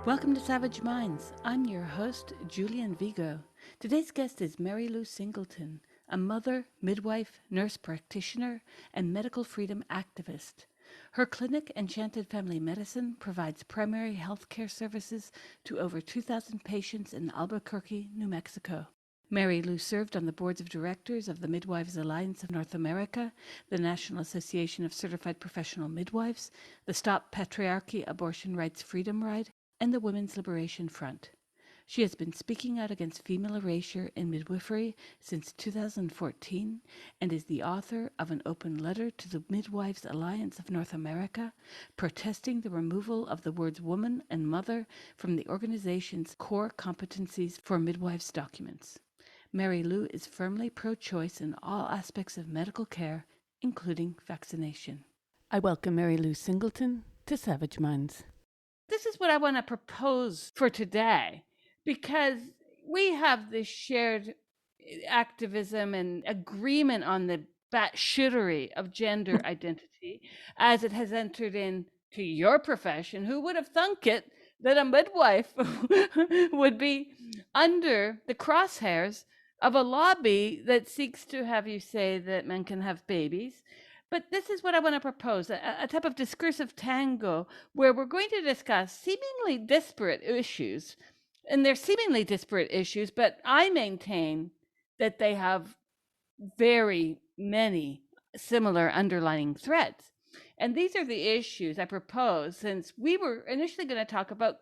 Welcome to Savage Minds. I'm your host, Julian Vigo. Today's guest is Mary Lou Singleton, a mother, midwife, nurse practitioner, and medical freedom activist. Her clinic, Enchanted Family Medicine, provides primary health care services to over 2,000 patients in Albuquerque, New Mexico. Mary Lou served on the boards of directors of the Midwives Alliance of North America, the National Association of Certified Professional Midwives, the Stop Patriarchy Abortion Rights Freedom Ride, and the Women's Liberation Front. She has been speaking out against female erasure in midwifery since 2014 and is the author of an open letter to the Midwives Alliance of North America, protesting the removal of the words woman and mother from the organization's core competencies for midwives documents. Mary Lou is firmly pro-choice in all aspects of medical care, including vaccination. I welcome Mary Lou Singleton to Savage Minds. This is what I want to propose for today, because we have this shared activism and agreement on the batshittery of gender identity as it has entered into your profession. Who would have thunk it that a midwife would be under the crosshairs of a lobby that seeks to have you say that men can have babies? But this is what I want to propose, a type of discursive tango where we're going to discuss seemingly disparate issues. And they're seemingly disparate issues, but I maintain that they have very many similar underlying threads. And these are the issues I propose, since we were initially going to talk about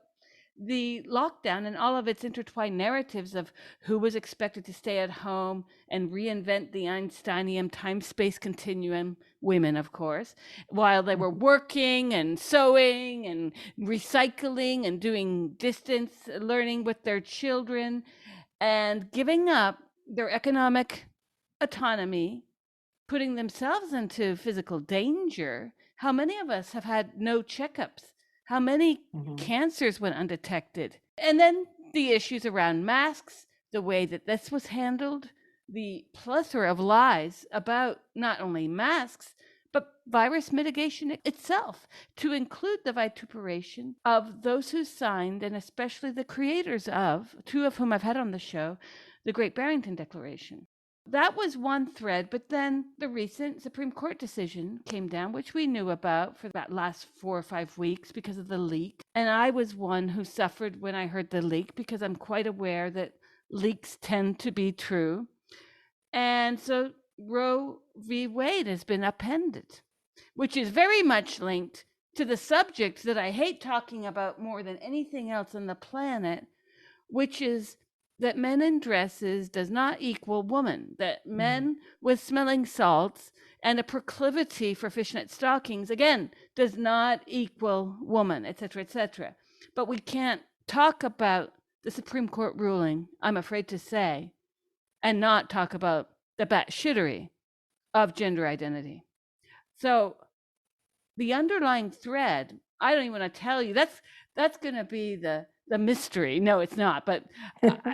the lockdown and all of its intertwined narratives of who was expected to stay at home and reinvent the Einsteinian time-space continuum, women, of course, while they were working and sewing and recycling and doing distance learning with their children and giving up their economic autonomy, putting themselves into physical danger. How many of us have had no checkups? How many cancers went undetected? And then the issues around masks, the way that this was handled, the plethora of lies about not only masks, but virus mitigation itself, to include the vituperation of those who signed, and especially the creators of, two of whom I've had on the show, the Great Barrington Declaration. That was one thread, but then the recent Supreme Court decision came down, which we knew about for that last 4 or 5 weeks because of the leak. And I was one who suffered when I heard the leak, because I'm quite aware that leaks tend to be true. And so Roe v. Wade has been upended, which is very much linked to the subject that I hate talking about more than anything else on the planet, which is that men in dresses does not equal woman, that men with smelling salts and a proclivity for fishnet stockings, again, does not equal woman, etc., etc. But we can't talk about the Supreme Court ruling, I'm afraid to say, and not talk about the batshittery of gender identity. So the underlying thread, I don't even want to tell you, that's going to be the mystery. No, it's not. But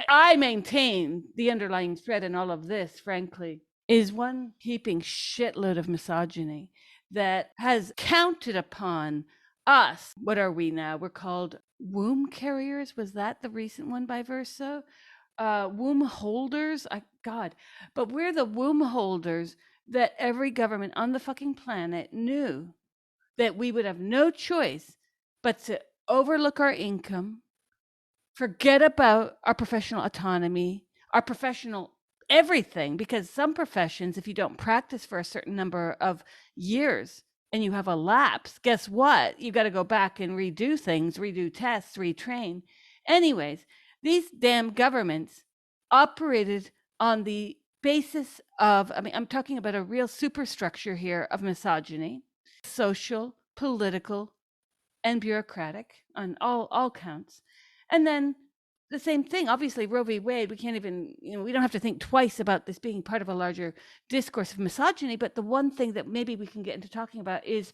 I maintain the underlying thread in all of this, frankly, is one heaping shitload of misogyny that has counted upon us. What are we now? We're called womb carriers. Was that the recent one by Verso? Womb holders. God, but we're the womb holders that every government on the fucking planet knew that we would have no choice but to overlook our income, forget about our professional autonomy, our professional everything, because some professions, if you don't practice for a certain number of years and you have a lapse, guess what? You got to go back and redo things, redo tests, retrain. Anyways, these damn governments operated on the basis of, I'm talking about a real superstructure here of misogyny, social, political, and bureaucratic on all counts. And then the same thing, obviously, Roe v. Wade, we can't even, we don't have to think twice about this being part of a larger discourse of misogyny. But the one thing that maybe we can get into talking about is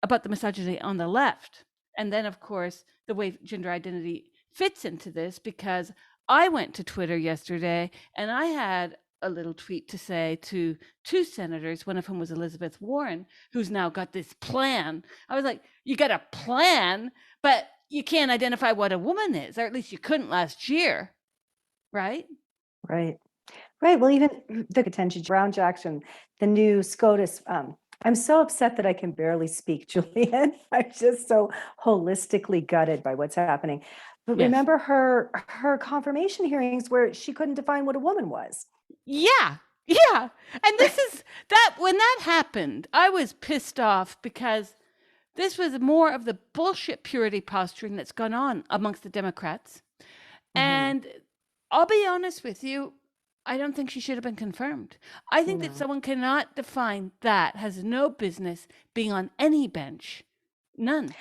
about the misogyny on the left. And then, of course, the way gender identity fits into this, because I went to Twitter yesterday and I had a little tweet to say to two senators, one of whom was Elizabeth Warren, who's now got this plan. I was like, you got a plan, but you can't identify what a woman is, or at least you couldn't last year, right? Right. Right. Well, even the attention, Brown Jackson, the new SCOTUS. I'm so upset that I can barely speak, Julian. I'm just so holistically gutted by what's happening. But Yes. remember her confirmation hearings where she couldn't define what a woman was. Yeah. Yeah. And this is that when that happened, I was pissed off because this was more of the bullshit purity posturing that's gone on amongst the Democrats. Mhm. And I'll be honest with you, I don't think she should have been confirmed. I think that No. someone cannot define that has no business being on any bench. None.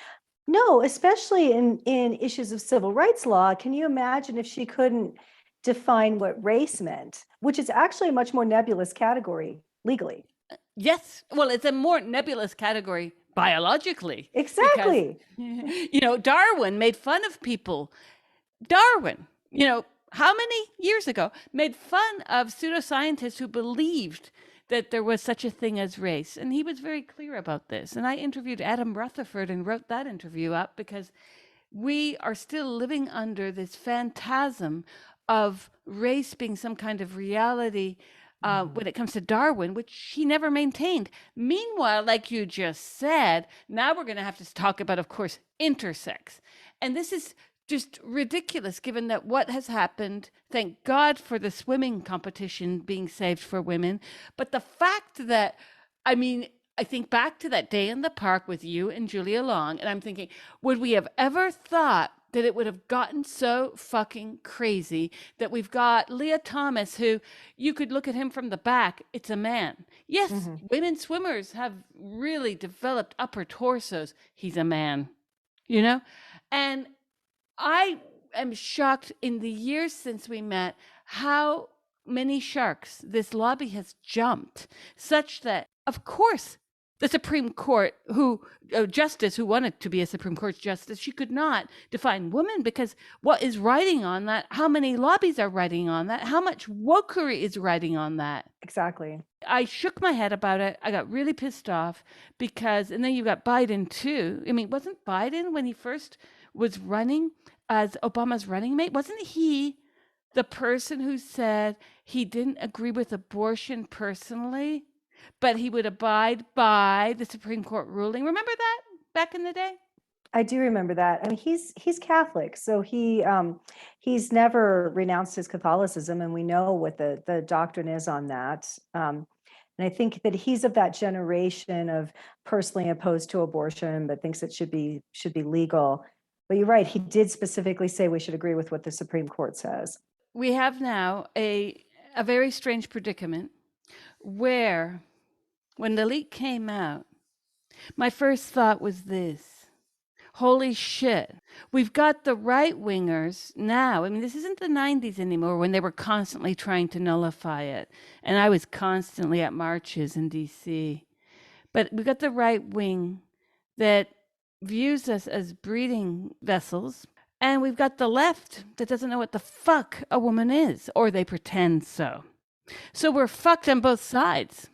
No, especially in issues of civil rights law. Can you imagine if she couldn't define what race meant, which is actually a much more nebulous category legally? Yes. Well, it's a more nebulous category biologically because, Exactly. Darwin made fun of people. Darwin, how many years ago made fun of pseudoscientists who believed that there was such a thing as race. And he was very clear about this. And I interviewed Adam Rutherford and wrote that interview up because we are still living under this phantasm of race being some kind of reality Mhm. when it comes to Darwin, which he never maintained. Meanwhile, like you just said, now we're going to have to talk about, of course, intersex. And this is just ridiculous given that what has happened, thank God for the swimming competition being saved for women. But the fact that, I mean, I think back to that day in the park with you and Julia Long, and I'm thinking, would we have ever thought that it would have gotten so fucking crazy that we've got Leah Thomas, who you could look at him from the back, it's a man. Yes, Mhm. women swimmers have really developed upper torsos. He's a man, you know? And I am shocked in the years since we met how many sharks this lobby has jumped, such that, of course, the Supreme Court, justice who wanted to be a Supreme Court justice, she could not define woman because what is writing on that? How many lobbies are writing on that? How much wokery is writing on that? Exactly. I shook my head about it. I got really pissed off because, and then you got Biden too. I mean, wasn't Biden when he first was running as Obama's running mate? Wasn't he the person who said he didn't agree with abortion personally, but he would abide by the Supreme Court ruling? Remember that back in the day? I do remember that. I mean, he's Catholic, so he's never renounced his Catholicism, and we know what the doctrine is on that. And I think that he's of that generation of personally opposed to abortion, but thinks it should be legal. But you're right. He did specifically say we should agree with what the Supreme Court says. We have now a very strange predicament where when the leak came out, my first thought was this: holy shit. We've got the right wingers now. I mean, this isn't the 90s anymore when they were constantly trying to nullify it. And I was constantly at marches in DC. But we've got the right wing that views us as breeding vessels. And we've got the left that doesn't know what the fuck a woman is, or they pretend so. So we're fucked on both sides.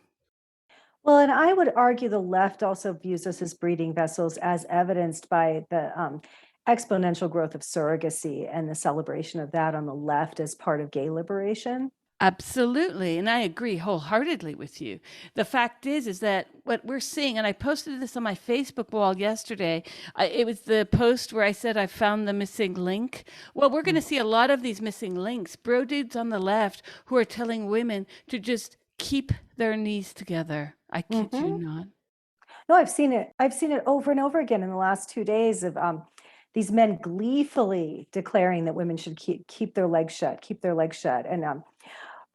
Well, and I would argue the left also views us as breeding vessels, as evidenced by the exponential growth of surrogacy and the celebration of that on the left as part of gay liberation. Absolutely. And I agree wholeheartedly with you. The fact is that what we're seeing, and I posted this on my Facebook wall yesterday, it was the post where I said I found the missing link. Well, we're going to see a lot of these missing links. Bro dudes on the left who are telling women to just keep their knees together. I kid you Mm-hmm. not. No, I've seen it. I've seen it over and over again in the last 2 days of these men gleefully declaring that women should keep their legs shut, keep their legs shut. And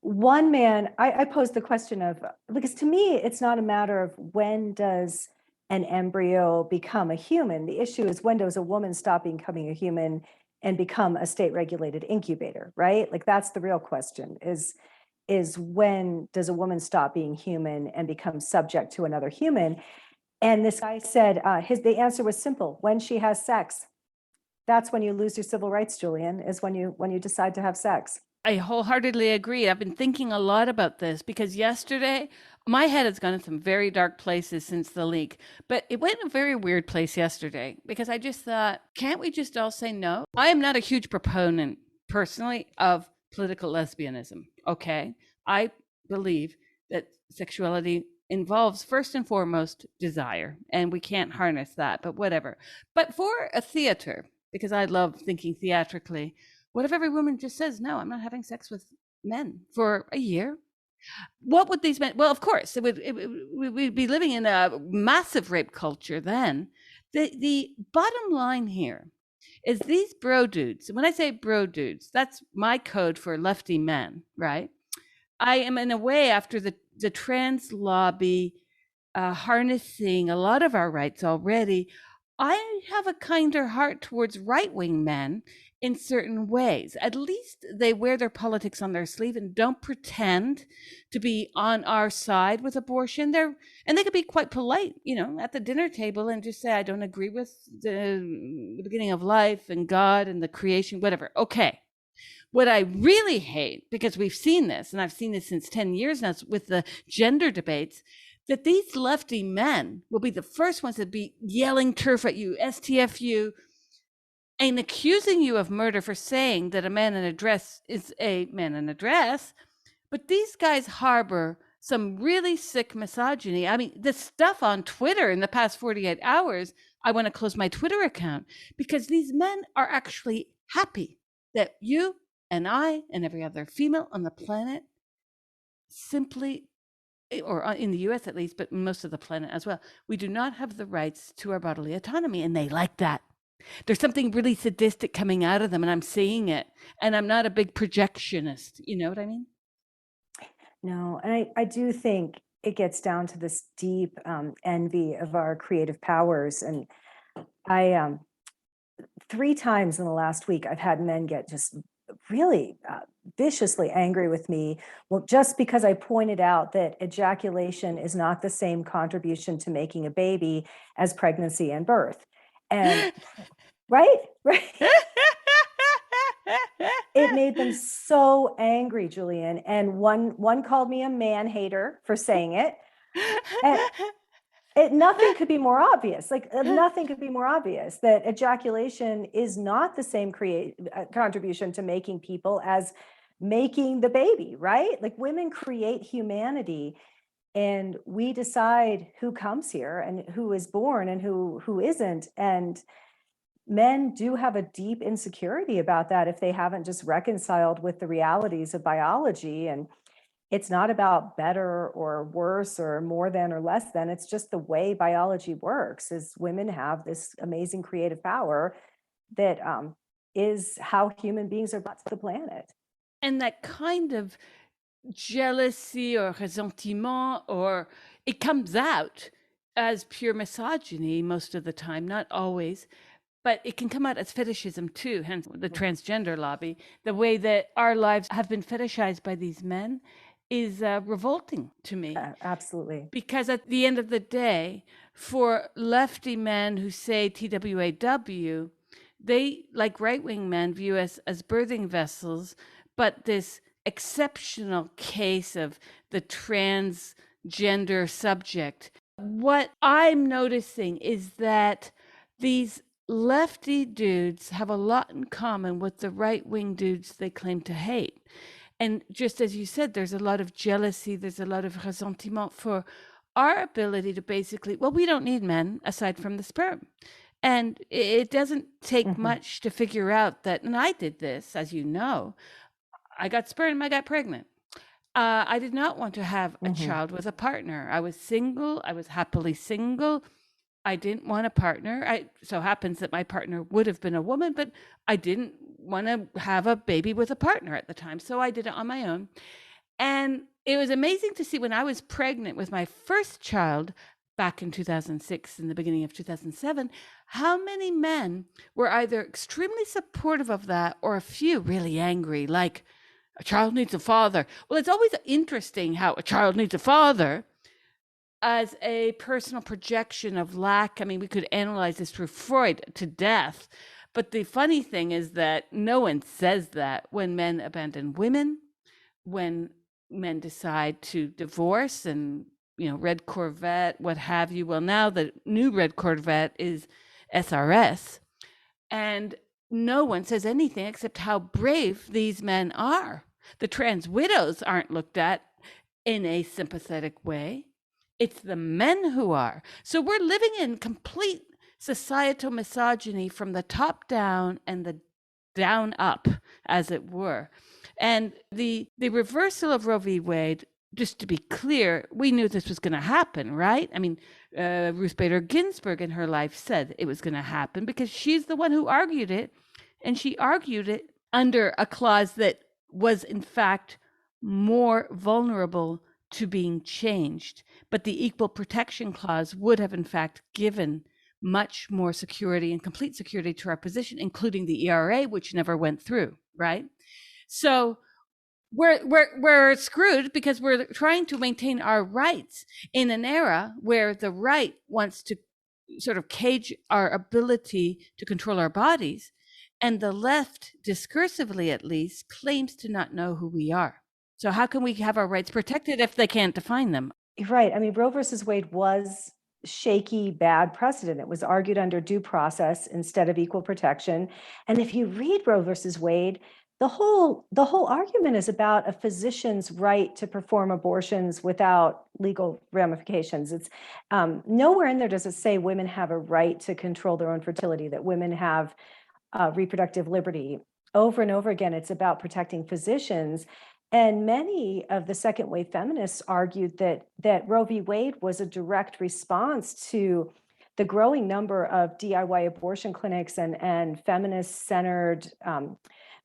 one man, I posed the question of, because to me, it's not a matter of when does an embryo become a human. The issue is when does a woman stop becoming a human and become a state regulated incubator, right? Like that's the real question is when does a woman stop being human and become subject to another human? And this guy said the answer was simple: when she has sex. That's when you lose your civil rights, Julian. Is when you decide to have sex. I wholeheartedly agree. I've been thinking a lot about this because yesterday my head has gone in some very dark places since the leak, but it went in a very weird place yesterday because I just thought, can't we just all say no? I am not a huge proponent personally of political lesbianism. Okay. I believe that sexuality involves first and foremost desire, and we can't harness that, but whatever. But for a theater, because I love thinking theatrically, what if every woman just says, no, I'm not having sex with men for a year? What would these men? Well, of course, we'd be living in a massive rape culture then. The bottom line here is these bro dudes. When I say bro dudes, that's my code for lefty men, right? I am in a way after the trans lobby harnessing a lot of our rights already. I have a kinder heart towards right-wing men in certain ways. At least they wear their politics on their sleeve and don't pretend to be on our side with abortion. And they could be quite polite, at the dinner table and just say, I don't agree with the beginning of life and God and the creation, whatever. Okay. What I really hate, because we've seen this, and I've seen this since 10 years now with the gender debates, that these lefty men will be the first ones to be yelling turf at you, STFU, and accusing you of murder for saying that a man in a dress is a man in a dress. But these guys harbor some really sick misogyny. I mean, the stuff on Twitter in the past 48 hours, I want to close my Twitter account because these men are actually happy that you and I and every other female on the planet simply, or in the US at least, but most of the planet as well, we do not have the rights to our bodily autonomy, and they like that. There's something really sadistic coming out of them, and I'm seeing it. And I'm not a big projectionist. You know what I mean? No, and I do think it gets down to this deep envy of our creative powers. And I 3 times in the last week, I've had men get just really viciously angry with me. Well, just because I pointed out that ejaculation is not the same contribution to making a baby as pregnancy and birth. And right, right. It made them so angry, Julian. And one called me a man hater for saying it. And nothing could be more obvious. Nothing could be more obvious that ejaculation is not the same contribution to making people as making the baby, right? Like, women create humanity, and we decide who comes here and who is born and who isn't. And men do have a deep insecurity about that if they haven't just reconciled with the realities of biology. And it's not about better or worse or more than or less than. It's just the way biology works. Is women have this amazing creative power that is how human beings are brought to the planet. And that kind of jealousy or ressentiment, or it comes out as pure misogyny most of the time, not always, but it can come out as fetishism too, hence the transgender lobby. The way that our lives have been fetishized by these men is revolting to me. Absolutely. Because at the end of the day, for lefty men who say TWAW, they, like right-wing men, view us as birthing vessels, but this exceptional case of the transgender subject. What I'm noticing is that these lefty dudes have a lot in common with the right-wing dudes they claim to hate. And just as you said, there's a lot of jealousy, there's a lot of ressentiment for our ability to basically, well, we don't need men aside from the sperm. And it doesn't take much to figure out that, and I did this, as you know, I got sperm, I got pregnant. I did not want to have a child with a partner. I was single, I was happily single. I didn't want a partner. It so happens that my partner would have been a woman, but I didn't want to have a baby with a partner at the time. So I did it on my own. And it was amazing to see when I was pregnant with my first child back in 2006, in the beginning of 2007, how many men were either extremely supportive of that or a few really angry, like, a child needs a father. Well, it's always interesting how a child needs a father as a personal projection of lack. I mean, we could analyze this through Freud to death, But the funny thing is that no one says that when men abandon women, when men decide to divorce and, red Corvette, what have you. Well, now the new red Corvette is SRS. And no one says anything except how brave these men are. The trans widows aren't looked at in a sympathetic way. It's the men who are. So we're living in complete societal misogyny from the top down and the down up, as it were. And the reversal of Roe v. Wade, just to be clear, we knew this was going to happen, right? I mean, Ruth Bader Ginsburg in her life said it was going to happen because she's the one who argued it. And she argued it under a clause that was, in fact, more vulnerable to being changed. But the Equal Protection Clause would have, in fact, given much more security and complete security to our position, including the ERA, which never went through, right? So we're screwed because we're trying to maintain our rights in an era where the right wants to sort of cage our ability to control our bodies, and the left, discursively at least, claims to not know who we are. So how can we have our rights protected if they can't define them? You're right. I mean, Roe versus Wade was shaky, bad precedent. It was argued under due process instead of equal protection. And if you read Roe versus Wade, the whole argument is about a physician's right to perform abortions without legal ramifications. It's nowhere in there does it say women have a right to control their own fertility, that women have reproductive liberty. Over and over again, it's about protecting physicians. And many of the second wave feminists argued that Roe v. Wade was a direct response to the growing number of DIY abortion clinics and feminist-centered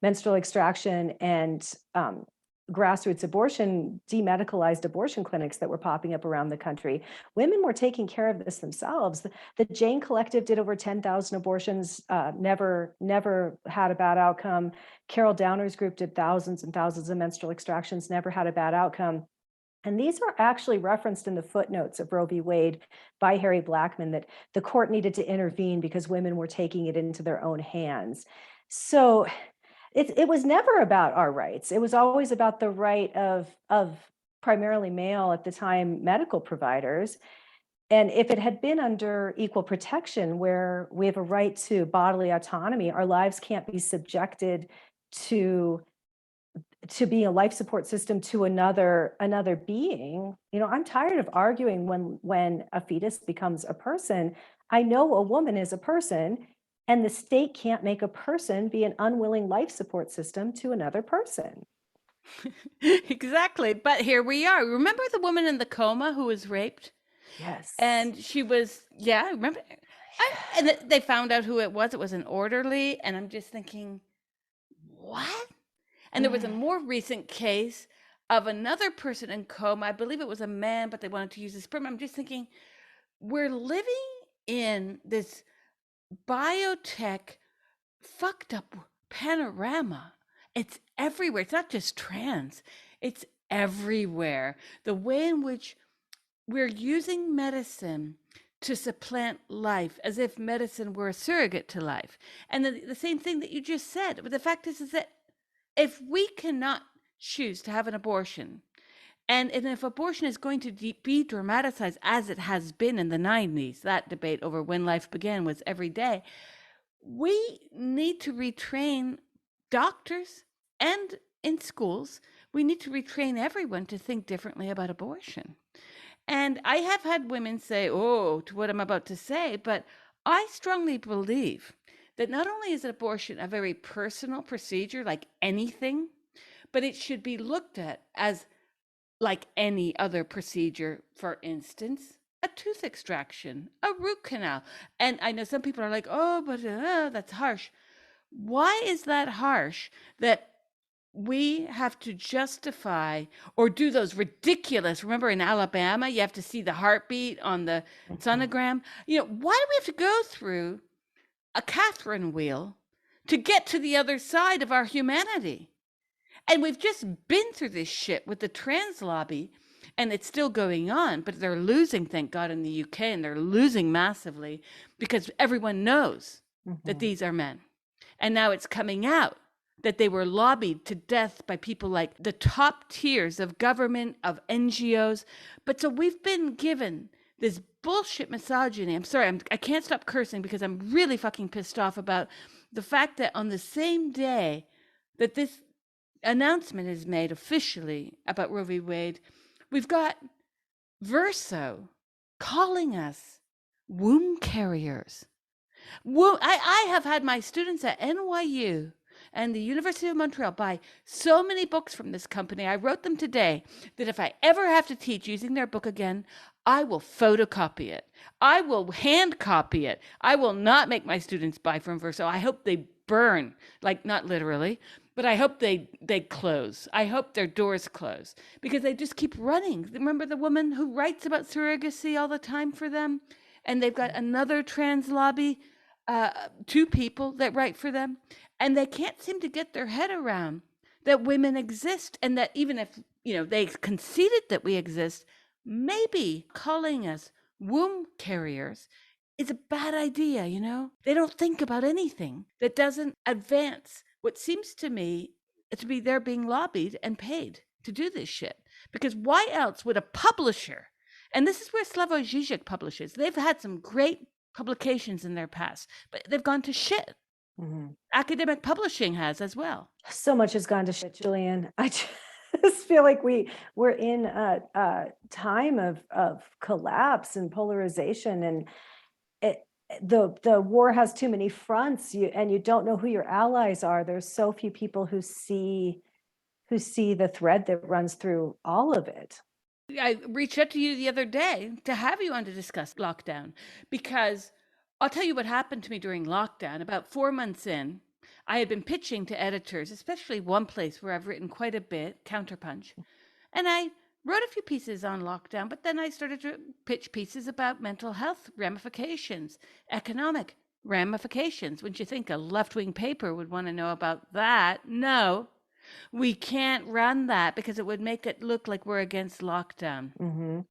menstrual extraction and grassroots abortion, demedicalized abortion clinics that were popping up around the country. Women were taking care of this themselves. The Jane Collective did over 10,000 abortions, never had a bad outcome. Carol Downer's group did thousands and thousands of menstrual extractions, never had a bad outcome. And these are actually referenced in the footnotes of Roe v. Wade by Harry Blackman, that the court needed to intervene because women were taking it into their own hands. So it was never about our rights. It was always about the right of primarily male at the time medical providers. And if it had been under equal protection, where we have a right to bodily autonomy, our lives can't be subjected to be a life support system to another being. I'm tired of arguing when a fetus becomes a person. I know a woman is a person, and the state can't make a person be an unwilling life support system to another person. Exactly. But here we are. Remember the woman in the coma who was raped? Yes. And she was, yeah, remember? And they found out who it was. It was an orderly. And I'm just thinking, what? And there was a more recent case of another person in coma. I believe it was a man, but they wanted to use his sperm. I'm just thinking, we're living in this biotech fucked up panorama. It's everywhere. It's not just trans, it's everywhere. The way in which we're using medicine to supplant life, as if medicine were a surrogate to life. And the same thing that you just said. But the fact is that if we cannot choose to have an abortion, and if abortion is going to be dramatized as it has been in the 90s, that debate over when life began was every day, we need to retrain doctors, and in schools, we need to retrain everyone to think differently about abortion. And I have had women say, oh, to what I'm about to say, but I strongly believe that not only is abortion a very personal procedure like anything, but it should be looked at as like any other procedure. For instance, a tooth extraction, a root canal. And I know some people are like, oh, but that's harsh. Why is that harsh that we have to justify or do those ridiculous, remember in Alabama, you have to see the heartbeat on the sonogram. Why do we have to go through a Catherine wheel to get to the other side of our humanity? And we've just been through this shit with the trans lobby, and it's still going on, but they're losing, thank God, in the UK, and they're losing massively because everyone knows that these are men. And now it's coming out that they were lobbied to death by people like the top tiers of government, of NGOs. But so we've been given this bullshit misogyny. I'm sorry, I can't stop cursing because I'm really fucking pissed off about the fact that on the same day that this announcement is made officially about Roe v. Wade, we've got Verso calling us womb carriers. I have had my students at NYU and the University of Montreal buy so many books from this company. I wrote them today that if I ever have to teach using their book again, I will photocopy it. I will hand copy it. I will not make my students buy from Verso. I hope they burn, like not literally, but I hope they close. I hope their doors close because they just keep running. Remember the woman who writes about surrogacy all the time for them? And they've got another trans lobby, two people that write for them. And they can't seem to get their head around that women exist and that even if, they conceded that we exist, maybe calling us womb carriers is a bad idea, They don't think about anything that doesn't advance what seems to me to be they're being lobbied and paid to do this shit. Because why else would a publisher, and this is where Slavoj Žižek publishes, they've had some great publications in their past, but they've gone to shit. Mm-hmm. Academic publishing has as well. So much has gone to shit, Julian. I just feel like we're in a time of collapse and polarization, and the war has too many fronts. You don't know who your allies are. There's so few people who see the thread that runs through all of it. I reached out to you the other day to have you on to discuss lockdown, because I'll tell you what happened to me during lockdown. About 4 months in, I had been pitching to editors, especially one place where I've written quite a bit, Counterpunch. And I wrote a few pieces on lockdown, but then I started to pitch pieces about mental health ramifications, economic ramifications. Wouldn't you think a left-wing paper would want to know about that? No, we can't run that because it would make it look like we're against lockdown. Mm-hmm.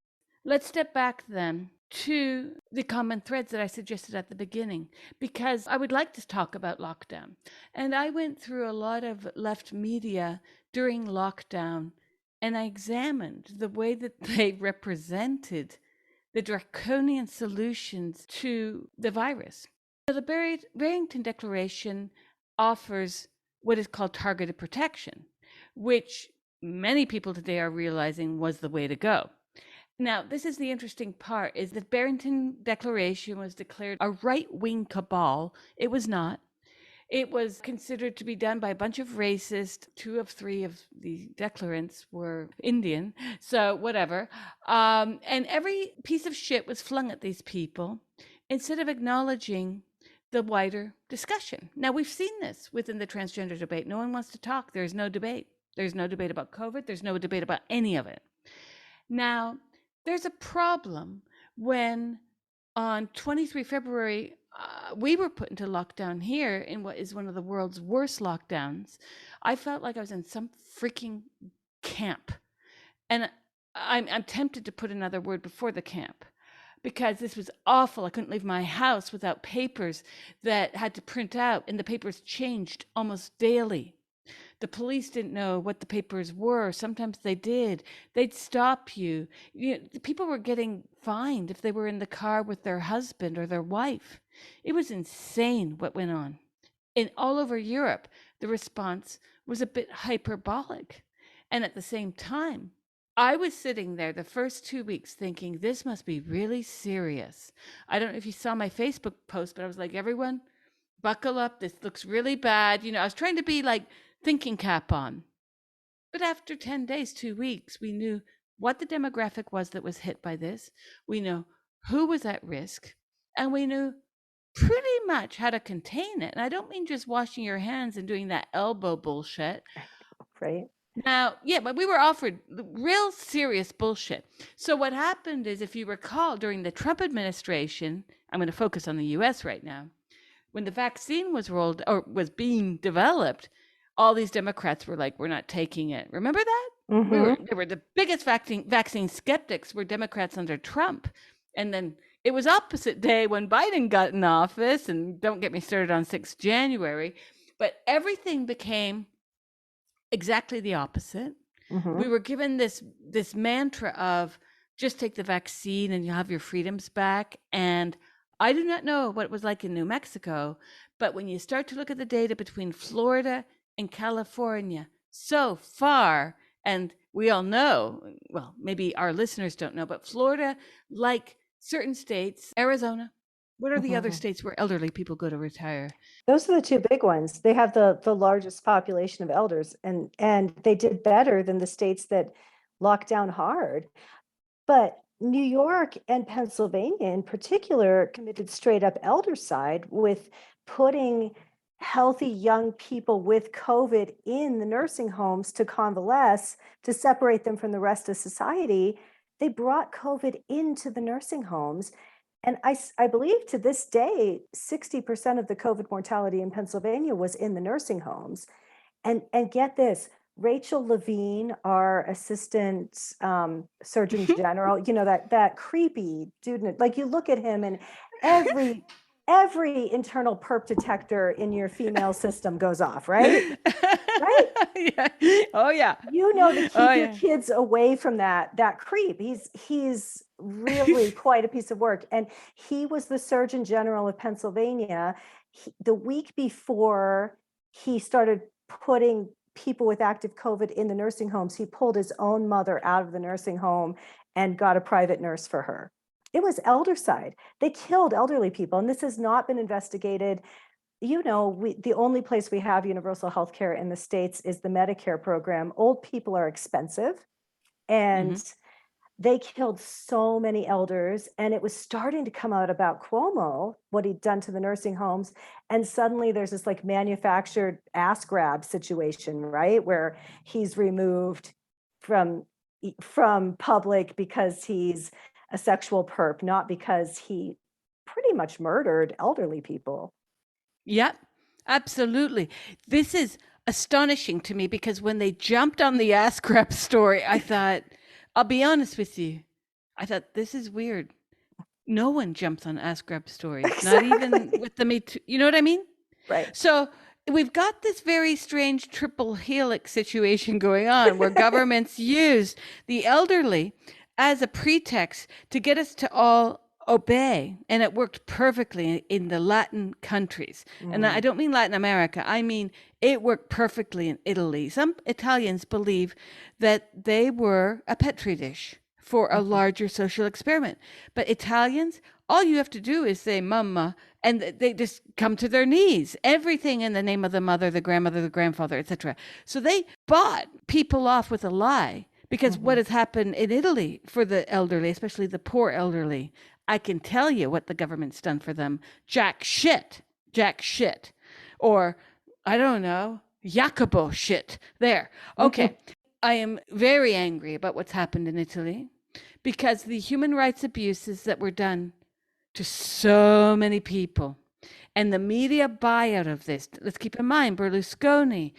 Let's step back then to the common threads that I suggested at the beginning, because I would like to talk about lockdown. And I went through a lot of left media during lockdown, and I examined the way that they represented the draconian solutions to the virus. So the Barrington Declaration offers what is called targeted protection, which many people today are realizing was the way to go. Now, this is the interesting part, is that Barrington Declaration was declared a right-wing cabal. It was not. It was considered to be done by a bunch of racists. 2 of 3 of the declarants were Indian, so whatever. And every piece of shit was flung at these people instead of acknowledging the wider discussion. Now, we've seen this within the transgender debate. No one wants to talk. There's no debate. There's no debate about COVID. There's no debate about any of it. Now, there's a problem when on 23 February, we were put into lockdown here in what is one of the world's worst lockdowns. I felt like I was in some freaking camp. And I'm tempted to put another word before the camp, because this was awful. I couldn't leave my house without papers that had to print out, and the papers changed almost daily. The police didn't know what the papers were. Sometimes they did. They'd stop you. People were getting fined if they were in the car with their husband or their wife. It was insane what went on. And all over Europe, the response was a bit hyperbolic. And at the same time, I was sitting there the first 2 weeks thinking, this must be really serious. I don't know if you saw my Facebook post, but I was like, everyone, buckle up. This looks really bad. I was trying to be like thinking cap on. But after 10 days, 2 weeks, we knew what the demographic was that was hit by this. We know who was at risk, and we knew pretty much how to contain it. And I don't mean just washing your hands and doing that elbow bullshit. Right. Now, yeah, but we were offered real serious bullshit. So what happened is, if you recall, during the Trump administration, I'm going to focus on the US right now, when the vaccine was rolled or was being developed, all these Democrats were like, we're not taking it. Remember that? Mm-hmm. They were the biggest vaccine skeptics were Democrats under Trump. And then it was opposite day when Biden got in office, and don't get me started on 6th January. But everything became exactly the opposite. Mm-hmm. We were given this mantra of just take the vaccine and you'll have your freedoms back. And I do not know what it was like in New Mexico, but when you start to look at the data between Florida and California, so far, and we all know, well, maybe our listeners don't know, but Florida, like certain states, Arizona, what are the other Mm-hmm. states where elderly people go to retire? Those are the two big ones. They have the largest population of elders, and they did better than the states that locked down hard. But New York and Pennsylvania in particular committed straight up eldercide with putting healthy young people with COVID in the nursing homes to convalesce, to separate them from the rest of society. They brought COVID into the nursing homes. And I believe to this day, 60% of the COVID mortality in Pennsylvania was in the nursing homes. And get this, Rachel Levine, our assistant surgeon general, that creepy dude, like you look at him and every internal perp detector in your female system goes off, right? Right? Yeah. Oh yeah. To Oh keep your yeah. kids away from that creep. He's really quite a piece of work. And he was the Surgeon General of Pennsylvania. The week before he started putting people with active COVID in the nursing homes, he pulled his own mother out of the nursing home and got a private nurse for her. It was eldercide. They killed elderly people, and this has not been investigated. The only place we have universal health care in the States is the Medicare program. Old people are expensive, Mhm. and they killed so many elders. And it was starting to come out about Cuomo, what he'd done to the nursing homes. And suddenly there's this like manufactured ass grab situation, right? Where he's removed from public because he's a sexual perp, not because he pretty much murdered elderly people. Yep, absolutely. This is astonishing to me because when they jumped on the ass grab story, I thought, I'll be honest with you, I thought this is weird. No one jumps on ass grab stories, not even Exactly. with the Me Too. You know what I mean? Right. So we've got this very strange triple helix situation going on where governments use the elderly as a pretext to get us to all obey. And it worked perfectly in the Latin countries. And I Mm. don't mean Latin America, I mean it worked perfectly in Italy. Some Italians believe that they were a petri dish for a Mhm. larger social experiment. But Italians, all you have to do is say mama, and they just come to their knees. Everything in the name of the mother, the grandmother, the grandfather, etc. So they bought people off with a lie because what Mhm. has happened in Italy for the elderly, especially the poor elderly, I can tell you what the government's done for them. Jack shit. Jack shit. Or, I don't know, Jacobo shit. There. Okay. I am very angry about what's happened in Italy because the human rights abuses that were done to so many people and the media buyout of this. Let's keep in mind, Berlusconi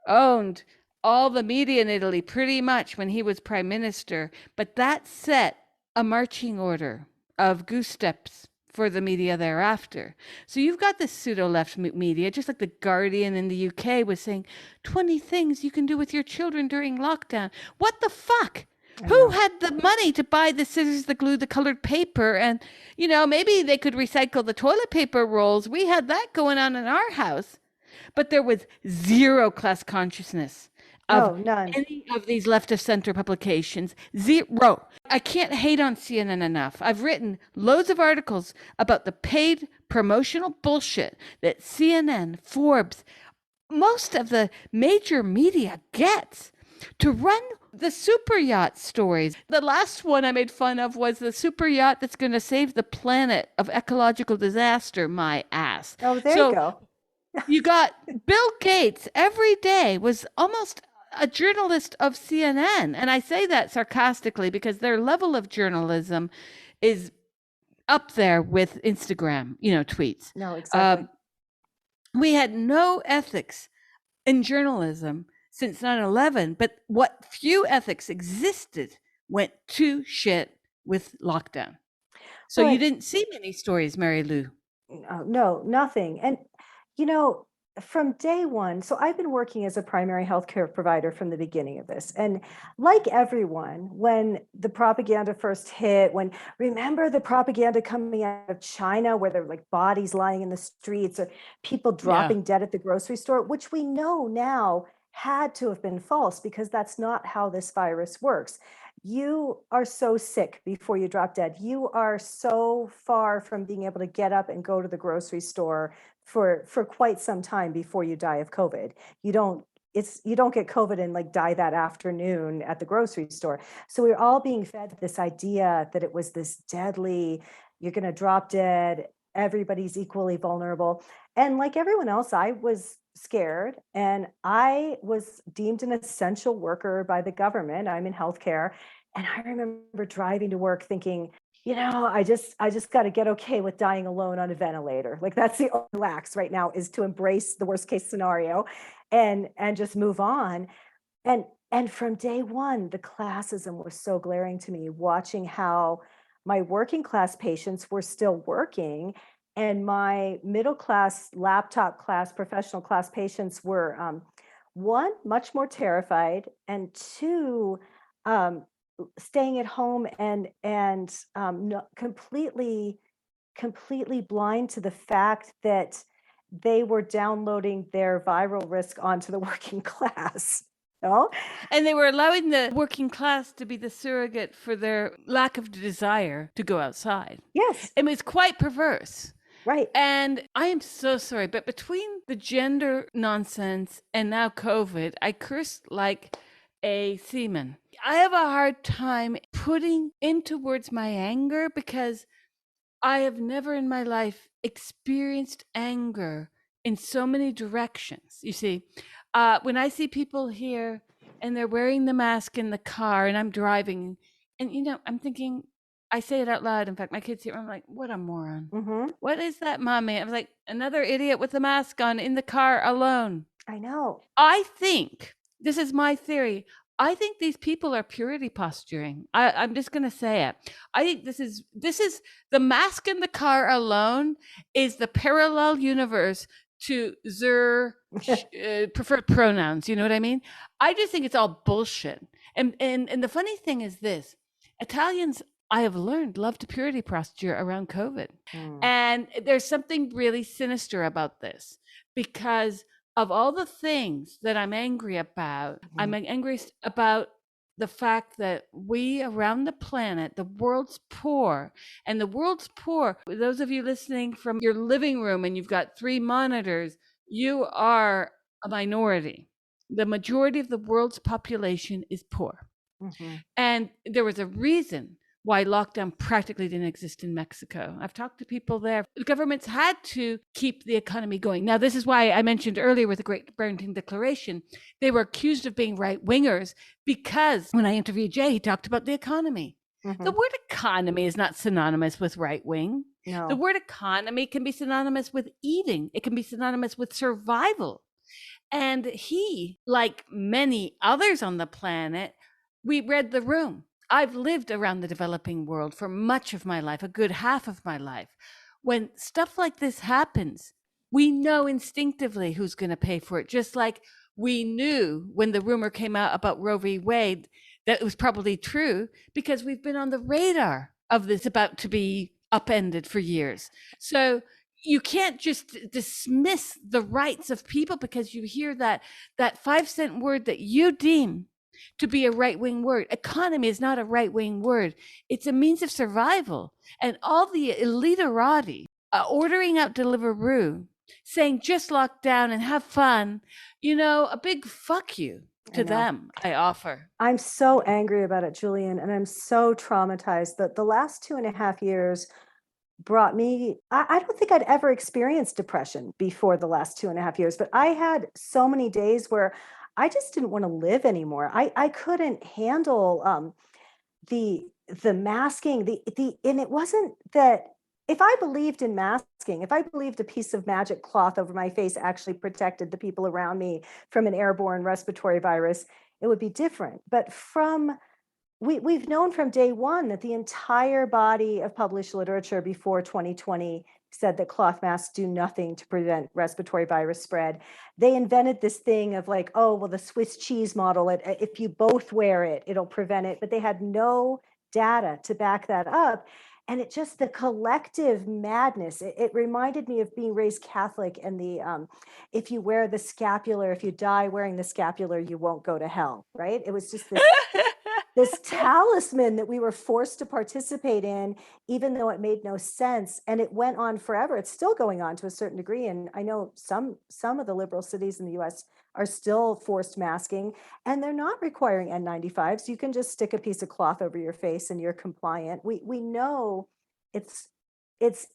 owned all the media in Italy pretty much when he was prime minister, but that set a marching order of goose steps for the media thereafter. So you've got this pseudo left media, just like the Guardian in the UK was saying 20 things you can do with your children during lockdown. What the fuck? I Who know. had the money to buy the scissors, the glue, the colored paper? And, maybe they could recycle the toilet paper rolls. We had that going on in our house. But there was zero class consciousness of No, none. any of these left of center publications. Zero. I can't hate on CNN enough. I've written loads of articles about the paid promotional bullshit that CNN, Forbes, most of the major media gets to run the super yacht stories. The last one I made fun of was the super yacht that's going to save the planet of ecological disaster, my ass. Oh, there you So go. you got Bill Gates every day was almost a journalist of CNN. And I say that sarcastically because their level of journalism is up there with Instagram, tweets. No, exactly. Um, we had no ethics in journalism since 9/11, but what few ethics existed went to shit with lockdown. So you Well, didn't see many stories, Mary Lou. no, nothing. And you know, from day one, so I've been working as a primary healthcare provider from the beginning of this. And like everyone, when the propaganda first hit, remember the propaganda coming out of China where there were like bodies lying in the streets or people Yeah. dropping dead at the grocery store, which we know now had to have been false because that's not how this virus works. You are so sick before you drop dead. You are so far from being able to get up and go to the grocery store for quite some time before you die of COVID. You don't get COVID and like die that afternoon at the grocery store. So we're all being fed this idea that it was this deadly, you're going to drop dead, everybody's equally vulnerable. And like everyone else, I was scared and I was deemed an essential worker by the government. I'm in healthcare. And I remember driving to work thinking, I just got to get okay with dying alone on a ventilator. Like that's the only relax right now is to embrace the worst case scenario and just move on. And from day one, the classism was so glaring to me, watching how my working class patients were still working and my middle class, laptop class, professional class patients were one, much more terrified, and two, um, staying at home and no, completely blind to the fact that they were downloading their viral risk onto the working class. No? And they were allowing the working class to be the surrogate for their lack of desire to go outside. Yes, It was quite perverse. right. And I am so sorry, but between the gender nonsense and now COVID, I cursed like a seaman. I have a hard time putting into words my anger because I have never in my life experienced anger in so many directions. You see, when I see people here and they're wearing the mask in the car and I'm driving, and I'm thinking, I say it out loud. In fact, my kids here, I'm like, what a moron. Hmm. What is that, mommy? I was like, another idiot with the mask on in the car alone. I know. I think this is my theory. I think these people are purity posturing. I'm just going to say it. I think this is the mask in the car alone is the parallel universe to their preferred pronouns. You know what I mean? I just think it's all bullshit. And the funny thing is this: Italians, I have learned, love to purity posture around COVID, Mm. and there's something really sinister about this because of all the things that I'm angry about, I'm angry about the fact that we around the planet, the world's poor, and the world's poor, those of you listening from your living room and you've got 3 monitors, you are a minority. The majority of the world's population is poor. Hmm. And there was a reason why lockdown practically didn't exist in Mexico. I've talked to people there. The governments had to keep the economy going. Now, this is why I mentioned earlier with the Great Barrington Declaration, they were accused of being right wingers because when I interviewed Jay, he talked about the economy. Hmm. The word economy is not synonymous with right wing. The No. word economy can be synonymous with eating, it can be synonymous with survival. And he, like many others on the planet, we read the room. I've lived around the developing world for much of my life, a good half of my life. When stuff like this happens, we know instinctively who's going to pay for it. Just like we knew when the rumor came out about Roe v. Wade that it was probably true because we've been on the radar of this about to be upended for years. So you can't just dismiss the rights of people because you hear that 5-cent word that you deem to be a right-wing word. Economy is not a right-wing word. It's a means of survival. And all the eliterati ordering out Deliveroo, saying just lock down and have fun, a big fuck you to them, I offer. I'm so angry about it, Julian, and I'm so traumatized that the last 2.5 years brought me, I don't think I'd ever experienced depression before the last 2.5 years, but I had so many days where I just didn't want to live anymore. I couldn't handle the masking, and it wasn't that if I believed in masking, if I believed a piece of magic cloth over my face actually protected the people around me from an airborne respiratory virus, it would be different. But we've known from day one that the entire body of published literature before 2020 said that cloth masks do nothing to prevent respiratory virus spread. They invented this thing of like, oh, well, the Swiss cheese model, if you both wear it, it'll prevent it. But they had no data to back that up. And it just, the collective madness, it reminded me of being raised Catholic and the, if you wear the scapular, if you die wearing the scapular, you won't go to hell, right? It was just this talisman that we were forced to participate in, even though it made no sense. And it went on forever. It's still going on to a certain degree. And I know some of the liberal cities in the US are still forced masking, and they're not requiring N95s. You can just stick a piece of cloth over your face and you're compliant. We know it's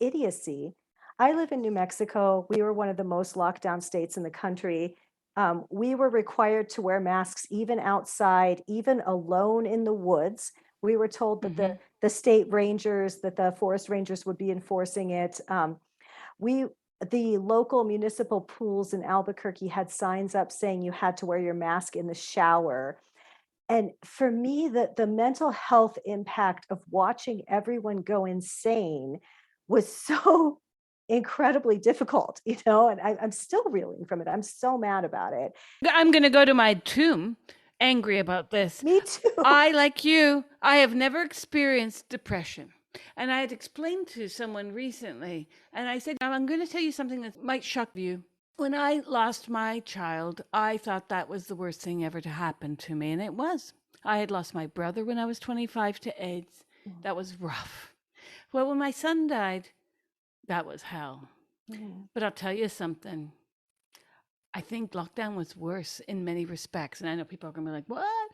idiocy. I live in New Mexico. We were one of the most locked down states in the country. We were required to wear masks even outside, even alone in the woods. We were told that the state rangers, that the forest rangers would be enforcing it. The local municipal pools in Albuquerque had signs up saying you had to wear your mask in the shower. And for me, the mental health impact of watching everyone go insane was so incredibly difficult, and I'm still reeling from it. I'm so mad about it. I'm going to go to my tomb angry about this. Me too. I, like you, I have never experienced depression. And I had explained to someone recently, and I said, I'm going to tell you something that might shock you. When I lost my child, I thought that was the worst thing ever to happen to me. And it was. I had lost my brother when I was 25 to AIDS. That was rough. Well, when my son died, that was hell. But I'll tell you something. I think lockdown was worse in many respects. And I know people are going to be like, what?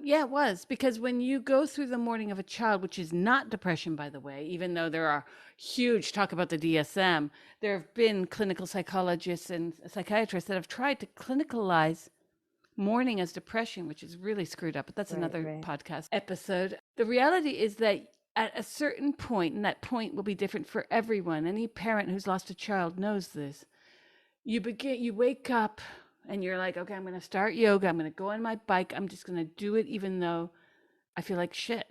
Yeah, it was. Because when you go through the mourning of a child, which is not depression, by the way, even though there are huge talk about the DSM, there have been clinical psychologists and psychiatrists that have tried to clinicalize mourning as depression, which is really screwed up. But that's another podcast episode. The reality is that at a certain point, and that point will be different for everyone, any parent who's lost a child knows this. You wake up and you're like, okay, I'm going to start yoga. I'm going to go on my bike. I'm just going to do it even though I feel like shit.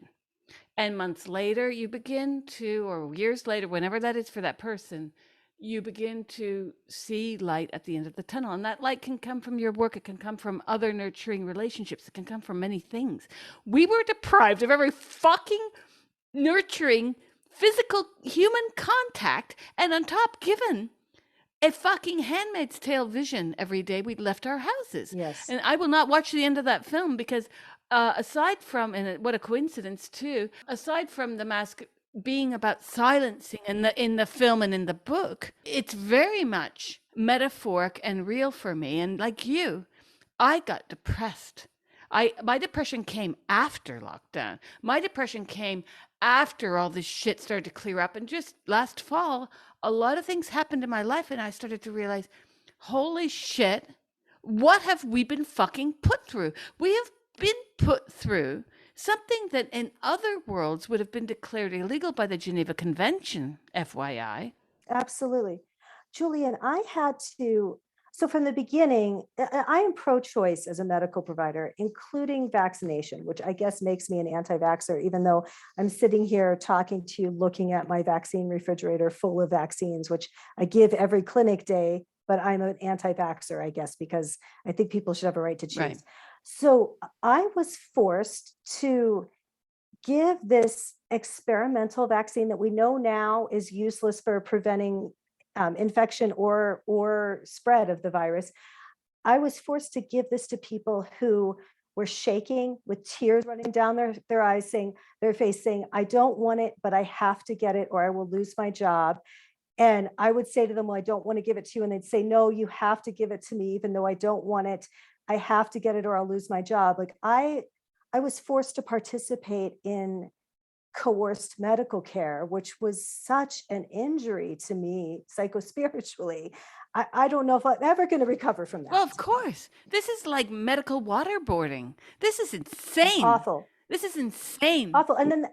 And months later, you begin to, or years later, whenever that is for that person, you begin to see light at the end of the tunnel. And that light can come from your work. It can come from other nurturing relationships. It can come from many things. We were deprived of every fucking nurturing physical human contact, and on top given a fucking Handmaid's Tale vision every day we left our houses. Yes. And I will not watch the end of that film because aside from, and what a coincidence too, aside from the mask being about silencing in the film and in the book, it's very much metaphoric and real for me. And like you, I got depressed. My depression came after lockdown. My depression came after all this shit started to clear up. And just last fall, a lot of things happened in my life, and I started to realize, holy shit, what have we been fucking put through? We have been put through something that in other worlds would have been declared illegal by the Geneva Convention, FYI. Absolutely. Julian, so from the beginning, I am pro-choice as a medical provider, including vaccination, which I guess makes me an anti-vaxxer, even though I'm sitting here talking to you, looking at my vaccine refrigerator full of vaccines, which I give every clinic day, but I'm an anti-vaxxer, I guess, because I think people should have a right to choose. Right. So I was forced to give this experimental vaccine that we know now is useless for preventing infection or spread of the virus. I was forced to give this to people who were shaking with tears running down their eyes, their face saying, I don't want it, but I have to get it or I will lose my job. And I would say to them, well, I don't want to give it to you. And they'd say, no, you have to give it to me, even though I don't want it. I have to get it or I'll lose my job. Like I was forced to participate in coerced medical care, which was such an injury to me psychospiritually. I don't know if I'm ever going to recover from that. Well, of course. This is like medical waterboarding. This is insane. It's awful. This is insane. Awful. And then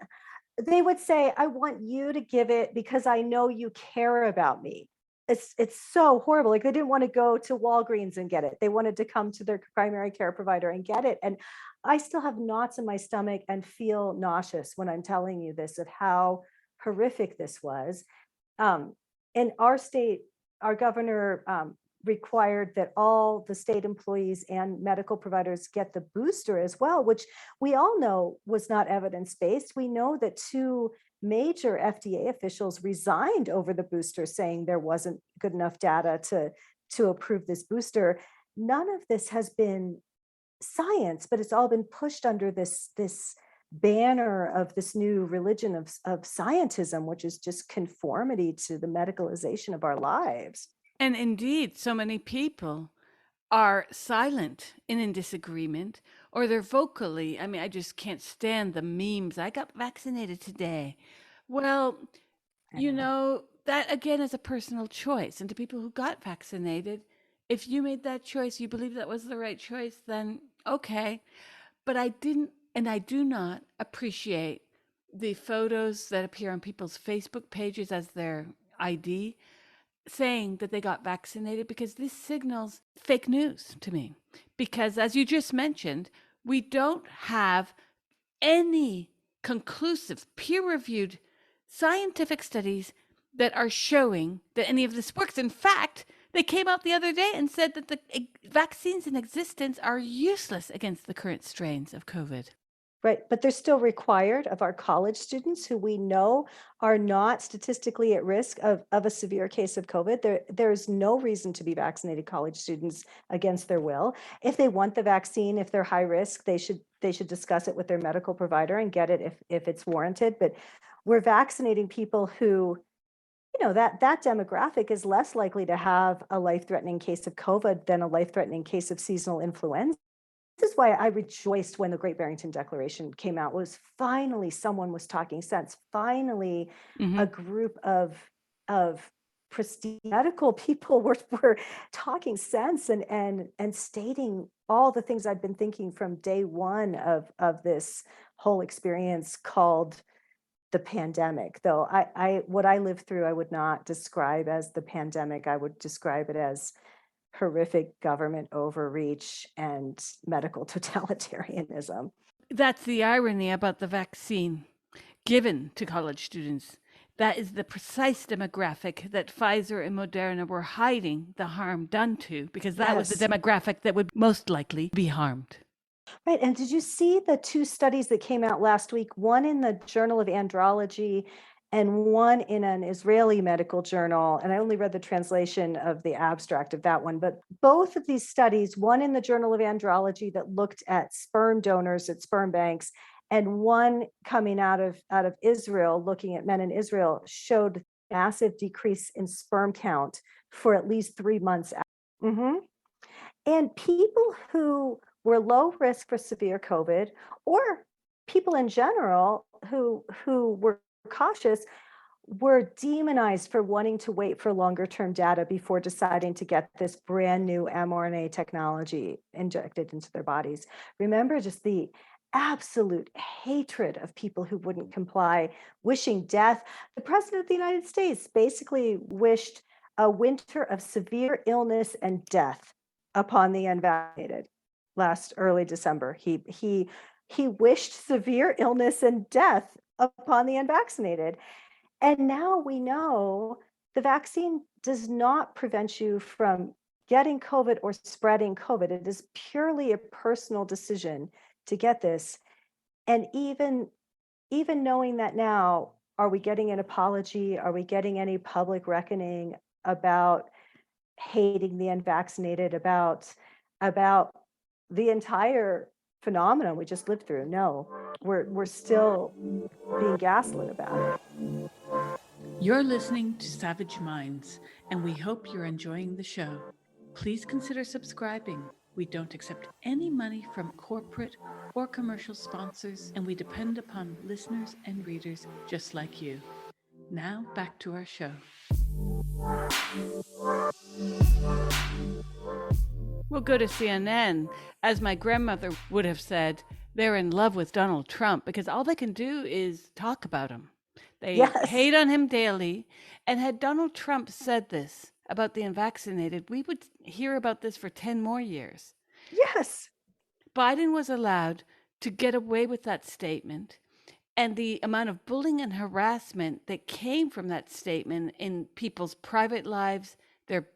they would say, I want you to give it because I know you care about me. It's so horrible. Like they didn't want to go to Walgreens and get it. They wanted to come to their primary care provider and get it. And I still have knots in my stomach and feel nauseous when I'm telling you this of how horrific this was. in our state, our governor required that all the state employees and medical providers get the booster as well, which we all know was not evidence-based. We know that two major FDA officials resigned over the booster, saying there wasn't good enough data to approve this booster. None of this has been science, but it's all been pushed under this banner of this new religion of scientism, which is just conformity to the medicalization of our lives. And indeed, so many people are silent and in disagreement, or they're vocally. I mean, I just can't stand the memes. I got vaccinated today. Well, I know. that again is a personal choice. And to people who got vaccinated, if you made that choice, you believe that was the right choice, then okay. But I didn't, and I do not appreciate the photos that appear on people's Facebook pages as their ID saying that they got vaccinated, because this signals fake news to me. Because as you just mentioned, we don't have any conclusive, peer reviewed scientific studies that are showing that any of this works. In fact, they came out the other day and said that the vaccines in existence are useless against the current strains of COVID. Right, but they're still required of our college students who we know are not statistically at risk of a severe case of COVID. There's no reason to be vaccinated college students against their will. If they want the vaccine, if they're high risk, they should discuss it with their medical provider and get it if it's warranted. But we're vaccinating people who, that demographic is less likely to have a life-threatening case of COVID than a life-threatening case of seasonal influenza. This is why I rejoiced when the Great Barrington Declaration came out. Was finally someone was talking sense. Finally, Mm-hmm. a group of prestige medical people were talking sense and stating all the things I've been thinking from day one of this whole experience called the pandemic. Though what I lived through, I would not describe as the pandemic. I would describe it as horrific government overreach and medical totalitarianism. That's the irony about the vaccine given to college students. That is the precise demographic that Pfizer and Moderna were hiding the harm done to, because that was the Yes. demographic that would most likely be harmed. Right. And did you see the two studies that came out last week? One in the Journal of Andrology and one in an Israeli medical journal. And I only read the translation of the abstract of that one. But both of these studies, one in the Journal of Andrology that looked at sperm donors at sperm banks, and one coming out of Israel, looking at men in Israel, showed massive decrease in sperm count for at least 3 months. Mhm. And people who were low risk for severe COVID, or people in general who were cautious, were demonized for wanting to wait for longer term data before deciding to get this brand new mRNA technology injected into their bodies. Remember just the absolute hatred of people who wouldn't comply, wishing death. The president of the United States basically wished a winter of severe illness and death upon the unvaccinated last early December. He wished severe illness and death upon the unvaccinated. And now we know the vaccine does not prevent you from getting COVID or spreading COVID. It is purely a personal decision to get this. And even knowing that now, are we getting an apology? Are we getting any public reckoning about hating the unvaccinated, about the entire phenomenon we just lived through? No, we're still being gaslit about it. You're listening to Savage Minds, and we hope you're enjoying the show. Please consider subscribing. We don't accept any money from corporate or commercial sponsors, and we depend upon listeners and readers just like you. Now, back to our show. We'll go to CNN. As my grandmother would have said, they're in love with Donald Trump because all they can do is talk about him. They Yes. hate on him daily. And had Donald Trump said this about the unvaccinated, we would hear about this for 10 more years. Yes. Biden was allowed to get away with that statement. And the amount of bullying and harassment that came from that statement in people's private lives, their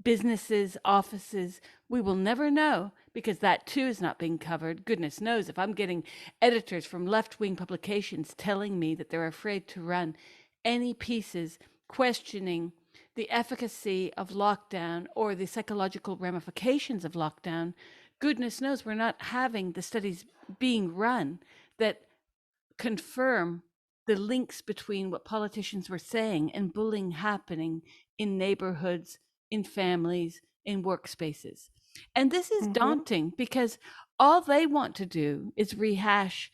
businesses, offices, we will never know, because that too is not being covered. Goodness knows if I'm getting editors from left-wing publications telling me that they're afraid to run any pieces questioning the efficacy of lockdown or the psychological ramifications of lockdown, goodness knows we're not having the studies being run that confirm the links between what politicians were saying and bullying happening in neighborhoods, in families, in workspaces. And this is daunting because all they want to do is rehash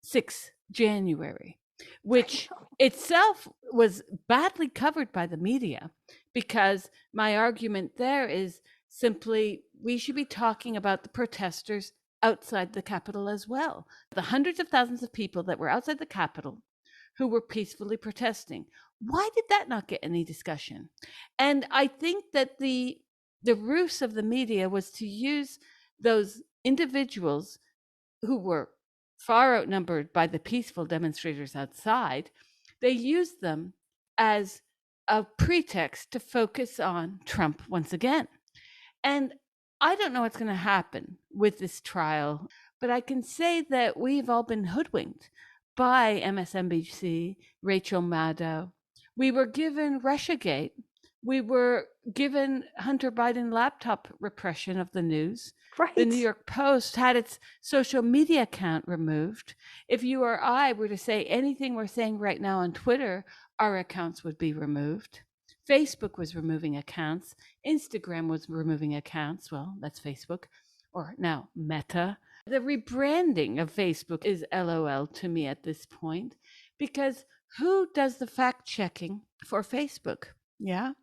6 January, which itself was badly covered by the media, because my argument there is simply we should be talking about the protesters outside the Capitol as well. The hundreds of thousands of people that were outside the Capitol who were peacefully protesting. Why did that not get any discussion? And I think that the ruse of the media was to use those individuals who were far outnumbered by the peaceful demonstrators outside. They used them as a pretext to focus on Trump once again. And I don't know what's going to happen with this trial, but I can say that we've all been hoodwinked by MSNBC, Rachel Maddow. We were given Russiagate. We were given Hunter Biden laptop repression of the news. Right. The New York Post had its social media account removed. If you or I were to say anything we're saying right now on Twitter, our accounts would be removed. Facebook was removing accounts. Instagram was removing accounts. Well, that's Facebook, or now Meta. The rebranding of Facebook is LOL to me at this point, because who does the fact checking for Facebook? Yeah.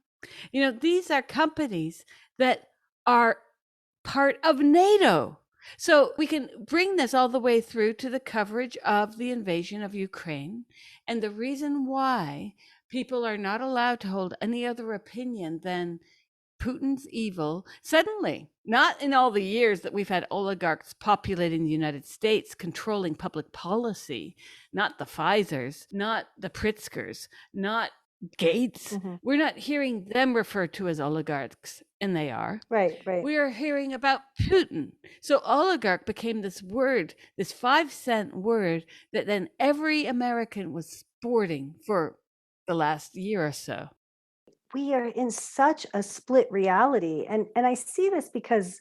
You know, these are companies that are part of NATO. So we can bring this all the way through to the coverage of the invasion of Ukraine and the reason why people are not allowed to hold any other opinion than Putin's evil. Suddenly, not in all the years that we've had oligarchs populating the United States, controlling public policy, not the Pfizers, not the Pritzkers, not Gates. We're not hearing them referred to as oligarchs, and they are. Right. We are hearing about Putin. So oligarch became this word, this 5-cent word that then every American was sporting for the last year or so. We are in such a split reality. And I see this because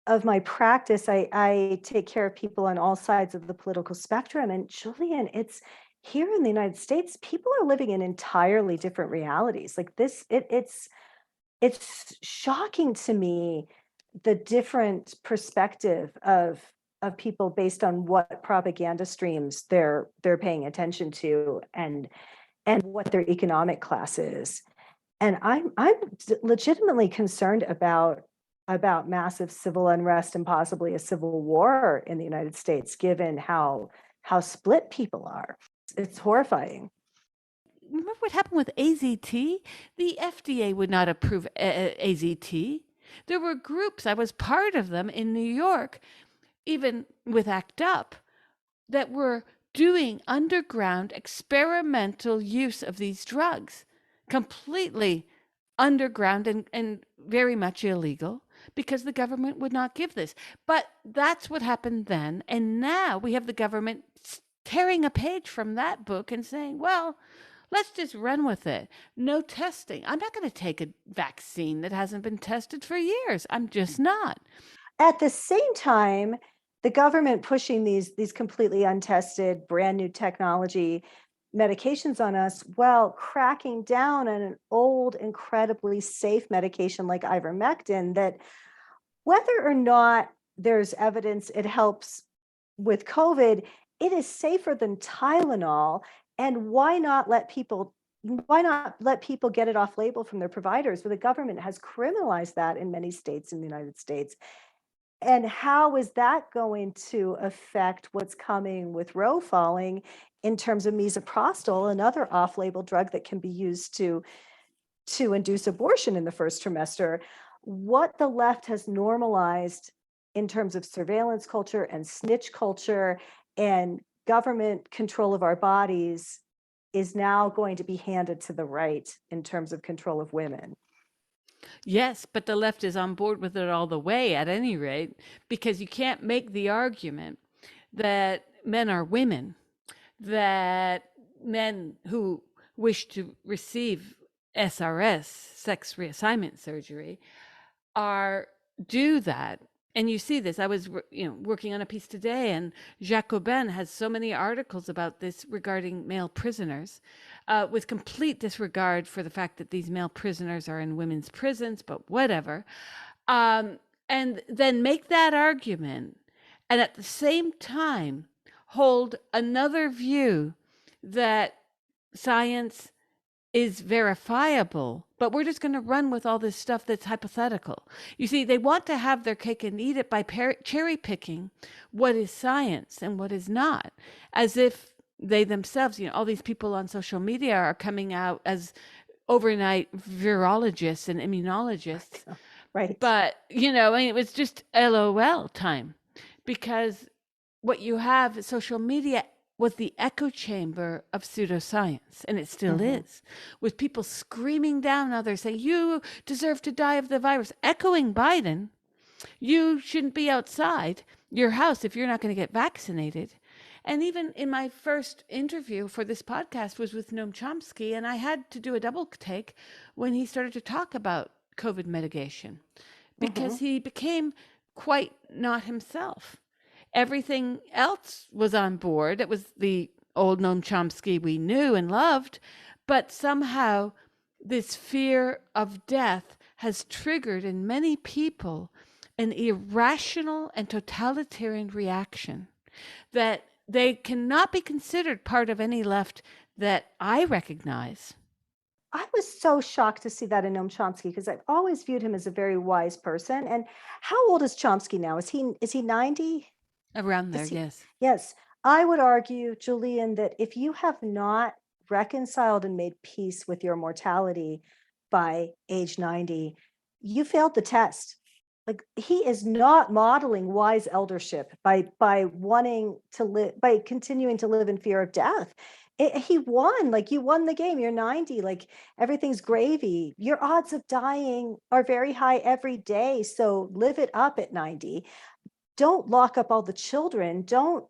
of my practice. I take care of people on all sides of the political spectrum. And Julian, it's here in the United States, people are living in entirely different realities. Like this, it's shocking to me, the different perspective of people based on what propaganda streams they're paying attention to, and what their economic class is. And I'm legitimately concerned about massive civil unrest and possibly a civil war in the United States, given how split people are. It's horrifying. Remember what happened with AZT? The FDA would not approve AZT. There were groups, I was part of them in New York, even with ACT UP, that were doing underground experimental use of these drugs, completely underground and very much illegal, because the government would not give this. But that's what happened then. And now we have the government tearing a page from that book and saying, well, let's just run with it. No testing. I'm not going to take a vaccine that hasn't been tested for years. I'm just not. At the same time, the government pushing these completely untested, brand new technology medications on us, while cracking down on an old, incredibly safe medication like ivermectin, that whether or not there's evidence it helps with COVID, it is safer than Tylenol. And why not let people get it off label from their providers? But the government has criminalized that in many states in the United States. And how is that going to affect what's coming with Roe falling in terms of misoprostol, another off-label drug that can be used to induce abortion in the first trimester? What the left has normalized in terms of surveillance culture and snitch culture and government control of our bodies is now going to be handed to the right in terms of control of women. Yes, but the left is on board with it all the way, at any rate, because you can't make the argument that men are women, that men who wish to receive SRS, sex reassignment surgery, do that. And you see this. I was, working on a piece today, and Jacobin has so many articles about this regarding male prisoners, with complete disregard for the fact that these male prisoners are in women's prisons, but whatever. And then make that argument, and at the same time hold another view that science is verifiable, but we're just going to run with all this stuff that's hypothetical. You see, they want to have their cake and eat it by cherry picking what is science and what is not, as if they themselves, all these people on social media are coming out as overnight virologists and immunologists. Right. But, it was just LOL time, because what you have, social media was the echo chamber of pseudoscience, and it still is, with people screaming down others saying, you deserve to die of the virus, echoing Biden. You shouldn't be outside your house if you're not going to get vaccinated. And even in my first interview for this podcast was with Noam Chomsky, and I had to do a double take when he started to talk about COVID mitigation, because he became quite not himself. Everything else was on board. It was the old Noam Chomsky we knew and loved, but somehow this fear of death has triggered in many people an irrational and totalitarian reaction that they cannot be considered part of any left that I recognize. I was so shocked to see that in Noam Chomsky, because I've always viewed him as a very wise person. And how old is Chomsky now? Is he 90? Around there, yes. Yes. I would argue, Julian, that if you have not reconciled and made peace with your mortality by age 90, you failed the test. Like, he is not modeling wise eldership by wanting to live, by continuing to live in fear of death. He won. Like, you won the game. You're 90, like everything's gravy. Your odds of dying are very high every day, so live it up at 90. Don't lock up all the children. Don't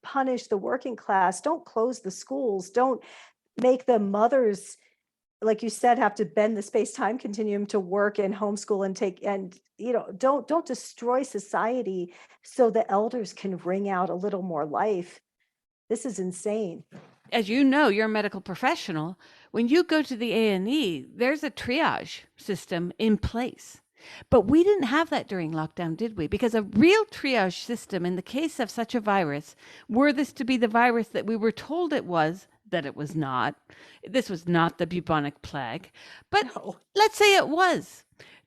punish the working class. Don't close the schools. Don't make the mothers, like you said, have to bend the space-time continuum to work and homeschool and don't destroy society so the elders can wring out a little more life. This is insane. As you know, you're a medical professional. When you go to the A&E, there's a triage system in place. But we didn't have that during lockdown, did we? Because a real triage system in the case of such a virus, were this to be the virus that we were told it was, that it was not. This was not the bubonic plague. But No. let's say it was.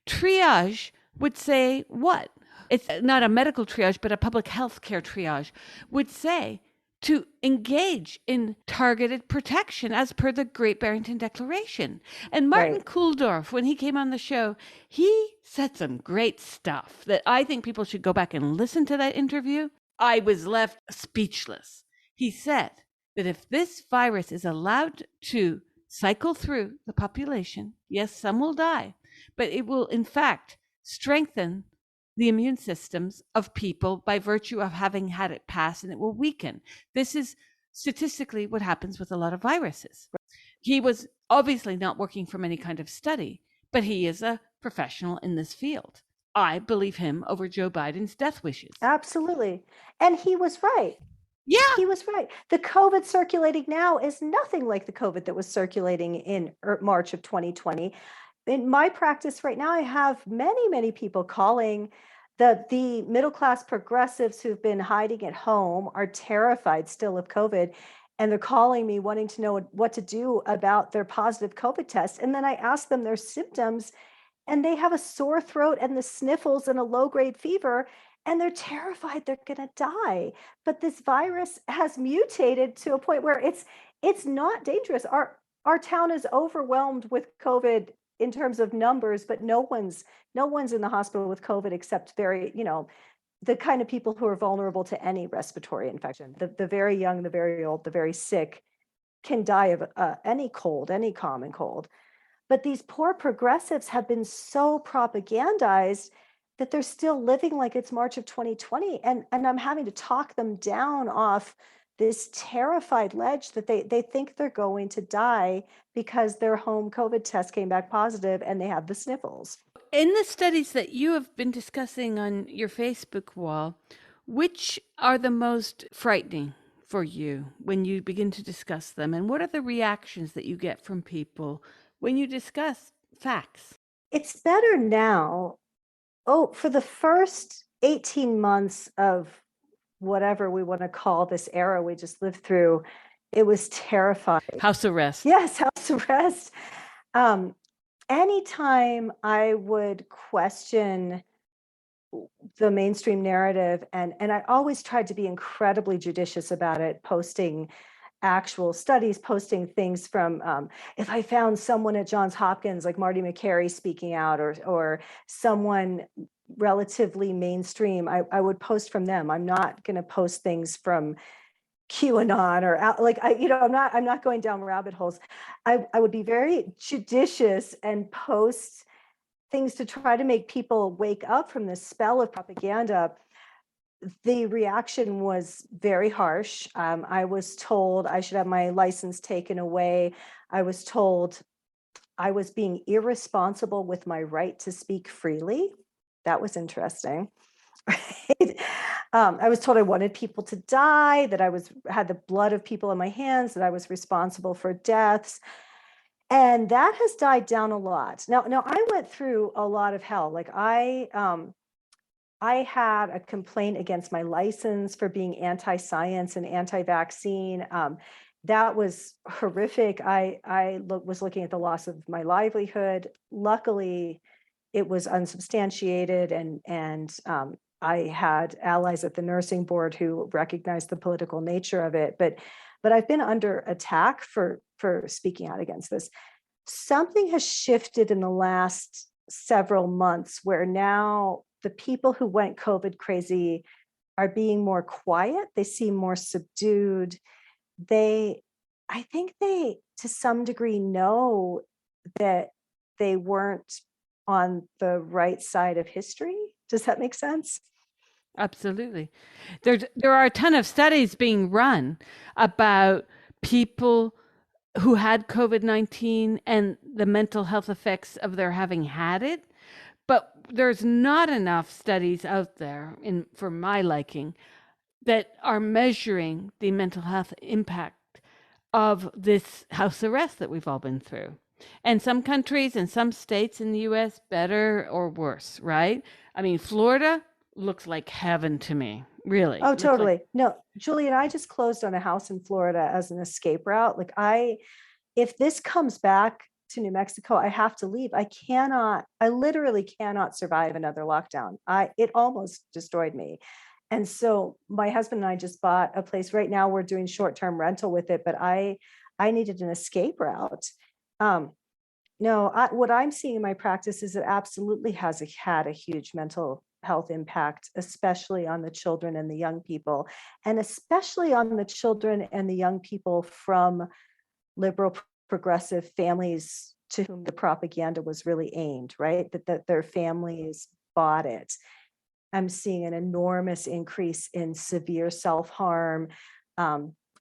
Triage would say what? It's not a medical triage, but a public health care triage would say to engage in targeted protection as per the Great Barrington Declaration. And Martin Kulldorff, when he came on the show, he said some great stuff that I think people should go back and listen to that interview. I was left speechless. He said that if this virus is allowed to cycle through the population, yes, some will die, but it will in fact strengthen the immune systems of people by virtue of having had it pass, and it will weaken. This is statistically what happens with a lot of viruses. He was obviously not working from any kind of study, but he is a professional in this field. I believe him over Joe Biden's death wishes. Absolutely. And he was right. Yeah. He was right. The COVID circulating now is nothing like the COVID that was circulating in March of 2020. In my practice right now, I have many people calling. The middle-class progressives who've been hiding at home are terrified still of COVID, and they're calling me wanting to know what to do about their positive COVID test. And then I ask them their symptoms, and they have a sore throat and the sniffles and a low-grade fever, and they're terrified they're going to die. But this virus has mutated to a point where it's not dangerous. Our town is overwhelmed with COVID in terms of numbers, but no one's in the hospital with COVID except very, the kind of people who are vulnerable to any respiratory infection. The very young, the very old, the very sick can die of any cold, any common cold. But these poor progressives have been so propagandized that they're still living like it's March of 2020. And I'm having to talk them down off this terrified ledge that they think they're going to die because their home COVID test came back positive and they have the sniffles. In the studies that you have been discussing on your Facebook wall, which are the most frightening for you when you begin to discuss them? And what are the reactions that you get from people when you discuss facts? It's better now. Oh, for the first 18 months of whatever we want to call this era we just lived through, it was terrifying. House arrest. Yes, house arrest. Anytime I would question the mainstream narrative, and I always tried to be incredibly judicious about it, posting actual studies, posting things from, if I found someone at Johns Hopkins like Marty McCary speaking out, or someone relatively mainstream, I would post from them. I'm not going to post things from QAnon or I'm not going down rabbit holes. I would be very judicious and post things to try to make people wake up from this spell of propaganda. The reaction was very harsh. I was told I should have my license taken away. I was told I was being irresponsible with my right to speak freely. That was interesting. Right? I was told I wanted people to die, that I had the blood of people in my hands, that I was responsible for deaths. And that has died down a lot. Now I went through a lot of hell. Like I had a complaint against my license for being anti-science and anti-vaccine. That was horrific. I was looking at the loss of my livelihood. Luckily, it was unsubstantiated, and I had allies at the nursing board who recognized the political nature of it. But I've been under attack for speaking out against this. Something has shifted in the last several months where now the people who went COVID crazy are being more quiet. They seem more subdued. I think they, to some degree, know that they weren't on the right side of history. Does that make sense? Absolutely. There are a ton of studies being run about people who had COVID-19 and the mental health effects of their having had it. But there's not enough studies out there, for my liking, that are measuring the mental health impact of this house arrest that we've all been through. And some countries and some states in the US, better or worse, right? I mean, Florida looks like heaven to me, really. Oh, Looks like- totally. No, Julie and I just closed on a house in Florida as an escape route. Like if this comes back to New Mexico, I have to leave. I literally cannot survive another lockdown. It almost destroyed me. And so my husband and I just bought a place. Right now we're doing short-term rental with it, but I needed an escape route. No, what I'm seeing in my practice is it absolutely has had a huge mental health impact, especially on the children and the young people, and especially on the children and the young people from liberal progressive families to whom the propaganda was really aimed, right? That their families bought it. I'm seeing an enormous increase in severe self-harm.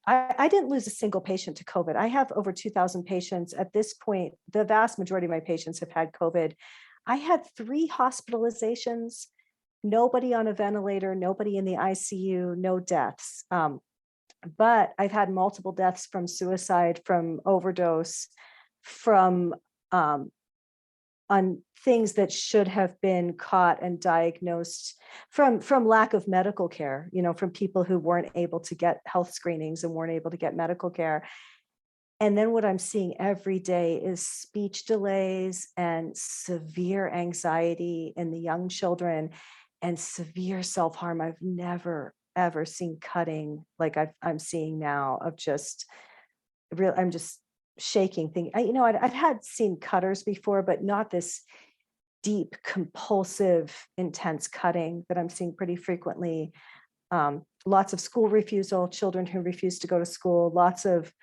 I didn't lose a single patient to COVID. I have over 2,000 patients. At this point, the vast majority of my patients have had COVID. I had 3 hospitalizations, nobody on a ventilator, nobody in the ICU, no deaths. But I've had multiple deaths from suicide, from overdose, from on things that should have been caught and diagnosed, from lack of medical care, from people who weren't able to get health screenings and weren't able to get medical care. And then what I'm seeing every day is speech delays and severe anxiety in the young children and severe self-harm. I've never, ever seen cutting like I'm seeing now, of just real, I'm just shaking thing. I've seen cutters before, but not this deep, compulsive, intense cutting that I'm seeing pretty frequently. Lots of school refusal, children who refuse to go to school, lots of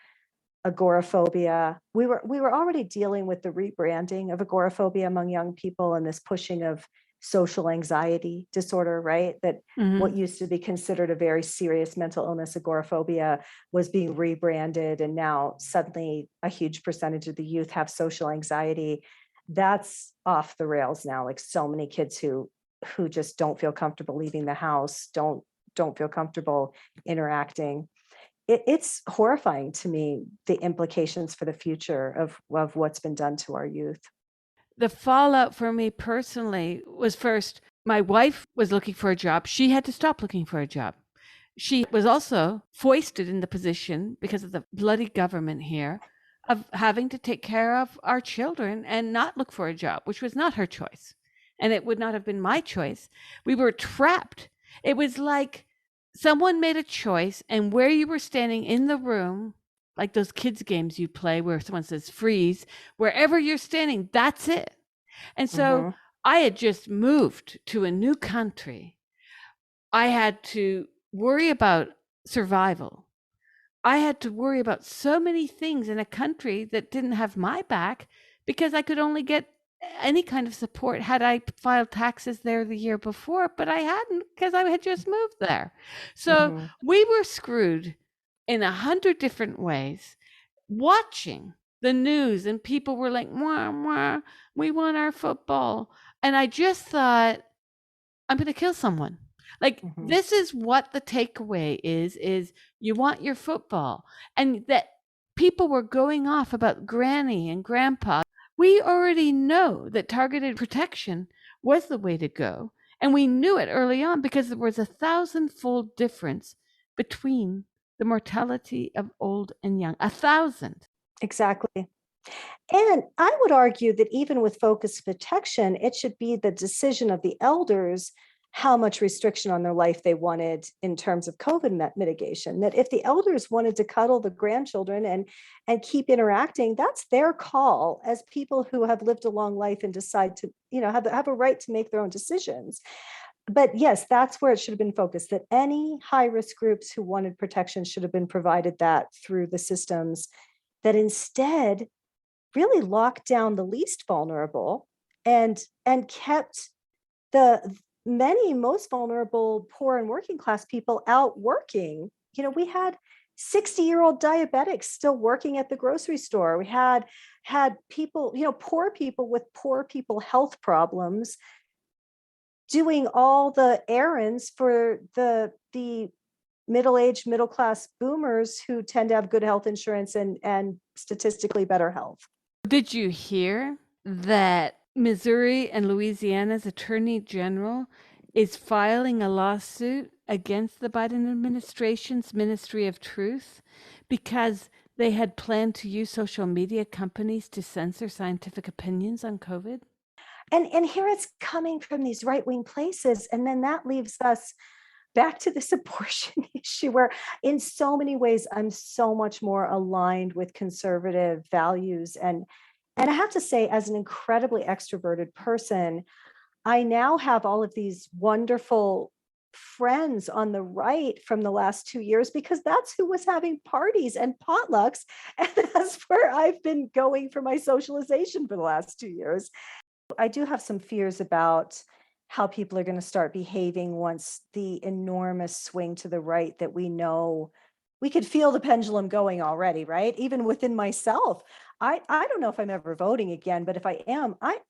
agoraphobia. We were already dealing with the rebranding of agoraphobia among young people and this pushing of social anxiety disorder, right? That what used to be considered a very serious mental illness, agoraphobia, was being rebranded, and now suddenly a huge percentage of the youth have social anxiety. That's off the rails now. Like so many kids who just don't feel comfortable leaving the house, don't feel comfortable interacting. It's horrifying to me, the implications for the future of what's been done to our youth. The fallout for me personally was, first, my wife was looking for a job. She had to stop looking for a job. She was also foisted in the position, because of the bloody government here, of having to take care of our children and not look for a job, which was not her choice. And it would not have been my choice. We were trapped. It was like someone made a choice, and where you were standing in the room, like those kids' games you play where someone says freeze, wherever you're standing, that's it. And so Mhm. I had just moved to a new country. I had to worry about survival. I had to worry about so many things in a country that didn't have my back, because I could only get any kind of support had I filed taxes there the year before, but I hadn't, because I had just moved there. So Mhm. we were screwed in 100 different ways, watching the news, and people were like, "Mwah, mwah, we want our football." And I just thought, I'm going to kill someone. Like, Mhm. this is what the takeaway is you want your football. And that people were going off about granny and grandpa. We already know that targeted protection was the way to go. And we knew it early on, because there was 1,000-fold difference between the mortality of old and young. 1,000. Exactly. And I would argue that even with focused protection, it should be the decision of the elders how much restriction on their life they wanted in terms of COVID mitigation. That if the elders wanted to cuddle the grandchildren and keep interacting, that's their call as people who have lived a long life and decide to, have a right to make their own decisions. But yes, that's where it should have been focused, that any high risk groups who wanted protection should have been provided that through the systems, that instead really locked down the least vulnerable and kept the most vulnerable poor and working class people out working. We had 60-year-old diabetics still working at the grocery store. We had people, poor people with poor people health problems doing all the errands for the middle-aged middle class boomers who tend to have good health insurance and statistically better health. Did you hear that Missouri and Louisiana's attorney general is filing a lawsuit against the Biden administration's Ministry of Truth, because they had planned to use social media companies to censor scientific opinions on COVID? And here it's coming from these right-wing places, and then that leaves us back to this abortion issue, where in so many ways I'm so much more aligned with conservative values. And I have to say, as an incredibly extroverted person, I now have all of these wonderful friends on the right from the last 2 years, because that's who was having parties and potlucks. And that's where I've been going for my socialization for the last 2 years. I do have some fears about how people are going to start behaving once the enormous swing to the right that we know. We could feel the pendulum going already, right? Even within myself. I don't know if I'm ever voting again, but if I am, I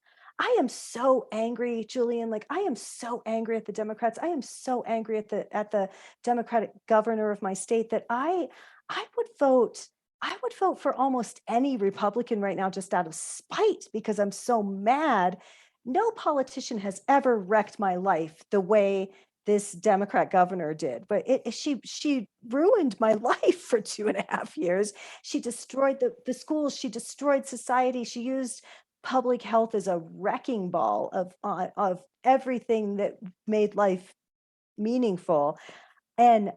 am so angry, Julian. Like, I am so angry at the Democrats. I am so angry at the Democratic governor of my state, that I would vote. I would vote for almost any Republican right now, just out of spite, because I'm so mad. No politician has ever wrecked my life the way this Democrat governor did. But she ruined my life for 2.5 years. She destroyed the schools. She destroyed society. She used public health as a wrecking ball of everything that made life meaningful. And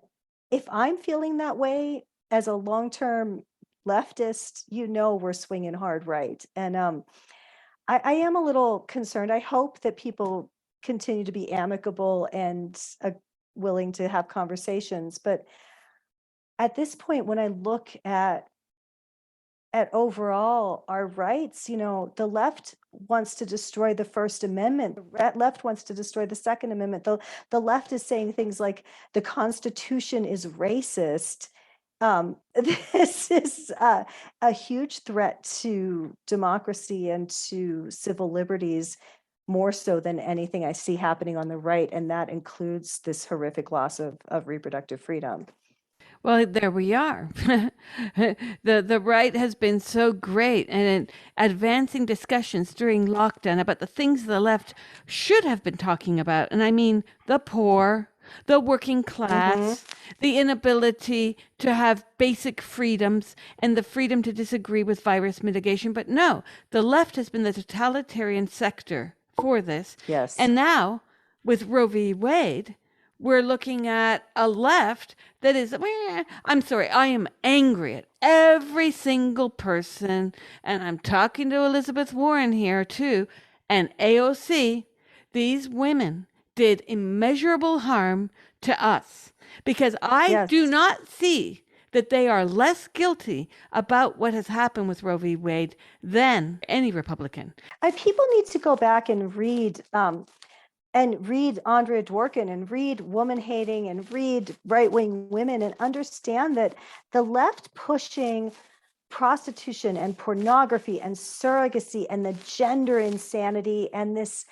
if I'm feeling that way as a long-term leftist, we're swinging hard right. And I am a little concerned. I hope that people continue to be amicable and willing to have conversations. But at this point, when I look at overall our rights, the left wants to destroy the First Amendment. The left wants to destroy the Second Amendment. The left is saying things like the Constitution is racist. This is a huge threat to democracy and to civil liberties, more so than anything I see happening on the right, and that includes this horrific loss of reproductive freedom. Well, there we are. The right has been so great and in advancing discussions during lockdown about the things the left should have been talking about. And I mean the poor, the working class, the inability to have basic freedoms and the freedom to disagree with virus mitigation. But no, the left has been the totalitarian sector for this. Yes. And now with Roe v. Wade, we're looking at a left that is, I'm sorry, I am angry at every single person. And I'm talking to Elizabeth Warren here too. And AOC, these women did immeasurable harm to us because I do not see that they are less guilty about what has happened with Roe v. Wade than any Republican. People need to go back and read Andrea Dworkin and read woman hating and read right-wing women and understand that the left pushing prostitution and pornography and surrogacy and the gender insanity and this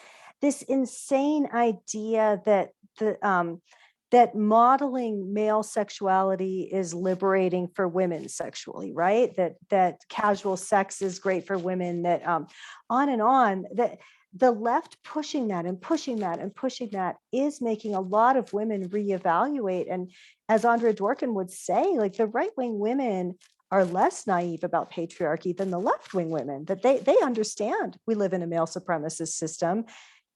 insane idea that that modeling male sexuality is liberating for women sexually, right? That casual sex is great for women, that on and on, that the left pushing that and pushing that and pushing that is making a lot of women reevaluate. And as Andrea Dworkin would say, like the right-wing women are less naive about patriarchy than the left-wing women, that they understand we live in a male supremacist system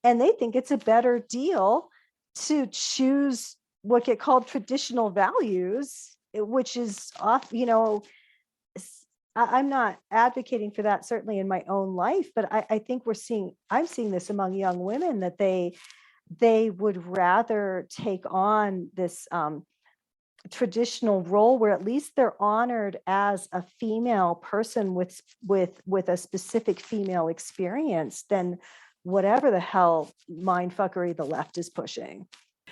and they think it's a better deal to choose what get called traditional values, which is off, I'm not advocating for that certainly in my own life, but I think I'm seeing this among young women that they would rather take on this traditional role where at least they're honored as a female person with a specific female experience than whatever the hell mindfuckery the left is pushing.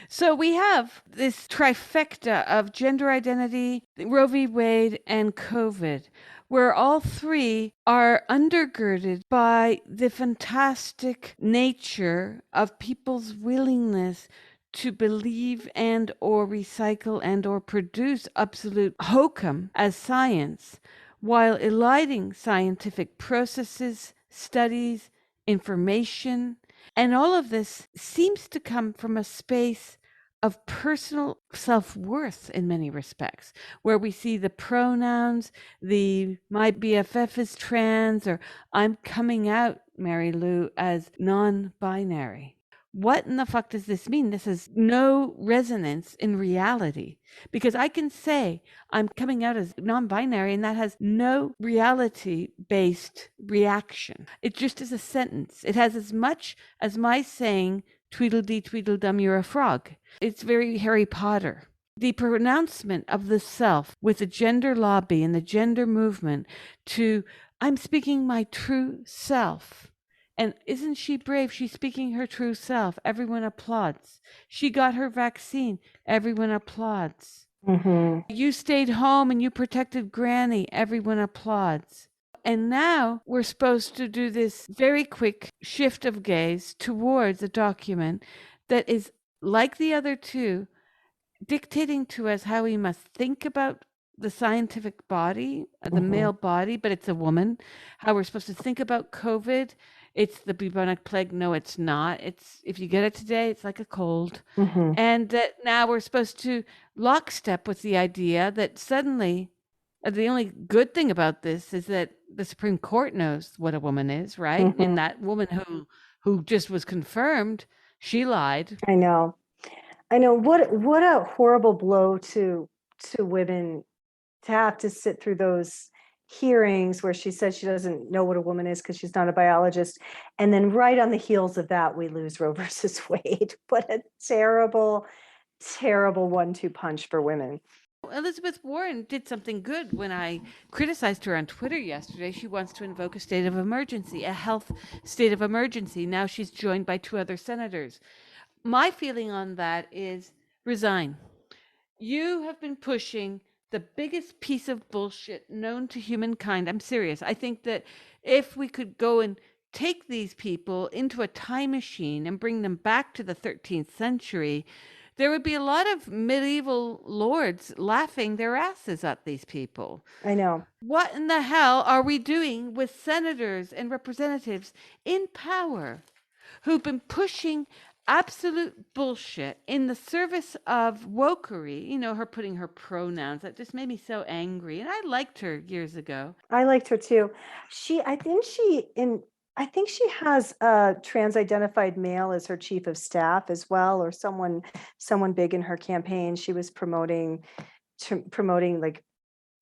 So we have this trifecta of gender identity, Roe v. Wade, and COVID, where all three are undergirded by the fantastic nature of people's willingness to believe and or recycle and or produce absolute hokum as science, while eliding scientific processes, studies, information. And all of this seems to come from a space of personal self-worth in many respects, where we see the pronouns, the my BFF is trans, or I'm coming out, Mary Lou, as non-binary. What in the fuck does this mean? This has no resonance in reality, because I can say I'm coming out as non-binary and that has no reality-based reaction. It just is a sentence. It has as much as my saying Tweedledee Tweedledum, you're a frog. It's very Harry Potter. The pronouncement of the self with the gender lobby and the gender movement to I'm speaking my true self. And isn't she brave? She's speaking her true self. Everyone applauds. She got her vaccine. Everyone applauds. You stayed home and you protected Granny. Everyone applauds. And now we're supposed to do this very quick shift of gaze towards a document that is, like the other two, dictating to us how we must think about the scientific body, the male body, but it's a woman, how we're supposed to think about COVID. It's the bubonic plague. No, it's not. It's, if you get it today, it's like a cold. And that now we're supposed to lockstep with the idea that suddenly the only good thing about this is that the Supreme Court knows what a woman is, right? And that woman who just was confirmed, she lied. I know. What a horrible blow to women to have to sit through those hearings where she says she doesn't know what a woman is because she's not a biologist. And then right on the heels of that, we lose Roe versus Wade. What a terrible, terrible 1-2 punch for women. Elizabeth Warren did something good when I criticized her on Twitter yesterday. She wants to invoke a state of emergency, a health state of emergency. Now she's joined by 2 other senators. My feeling on that is resign. You have been pushing the biggest piece of bullshit known to humankind. I'm serious. I think that if we could go and take these people into a time machine and bring them back to the 13th century, there would be a lot of medieval lords laughing their asses at these people. I know. What in the hell are we doing with senators and representatives in power who've been pushing absolute bullshit in the service of wokery? You know, her putting her pronouns, that just made me so angry. And I liked her years ago. I liked her too. I think she has a trans-identified male as her chief of staff as well, or someone big in her campaign. She was promoting like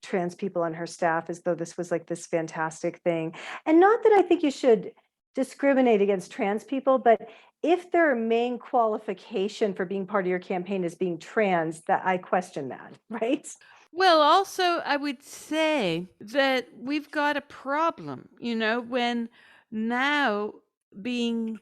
trans people on her staff as though this was like this fantastic thing. And not that I think you should discriminate against trans people, but if their main qualification for being part of your campaign is being trans, that I question that, right? Well, also, I would say that we've got a problem, you know, when now being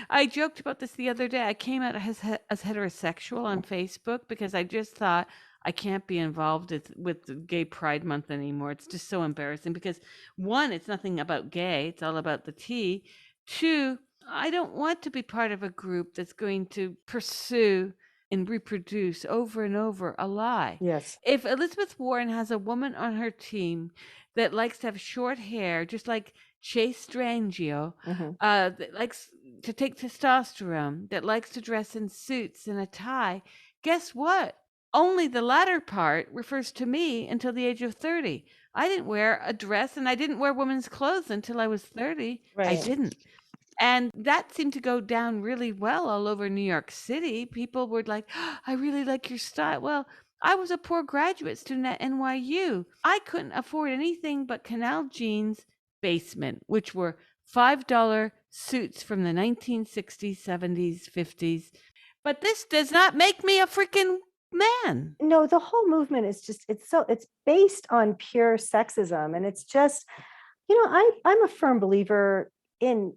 I joked about this the other day. I came out as heterosexual on Facebook because I just thought I can't be involved with the Gay Pride Month anymore. It's just so embarrassing because 1, it's nothing about gay. It's all about the T. 2, I don't want to be part of a group that's going to pursue and reproduce over and over a lie. Yes. If Elizabeth Warren has a woman on her team that likes to have short hair, just like Chase Strangio, that likes to take testosterone, that likes to dress in suits and a tie, guess what? Only the latter part refers to me until the age of 30. I didn't wear a dress and I didn't wear women's clothes until I was 30. I Right. didn't. And that seemed to go down really well all over New York City. People were like, "Oh, I really like your style." Well, I was a poor graduate student at NYU. I couldn't afford anything but canal jeans basement, which were $5 suits from the 1960s, 70s, 50s. But this does not make me a freaking man. No, the whole movement is just, it's based on pure sexism. And it's just, I'm a firm believer in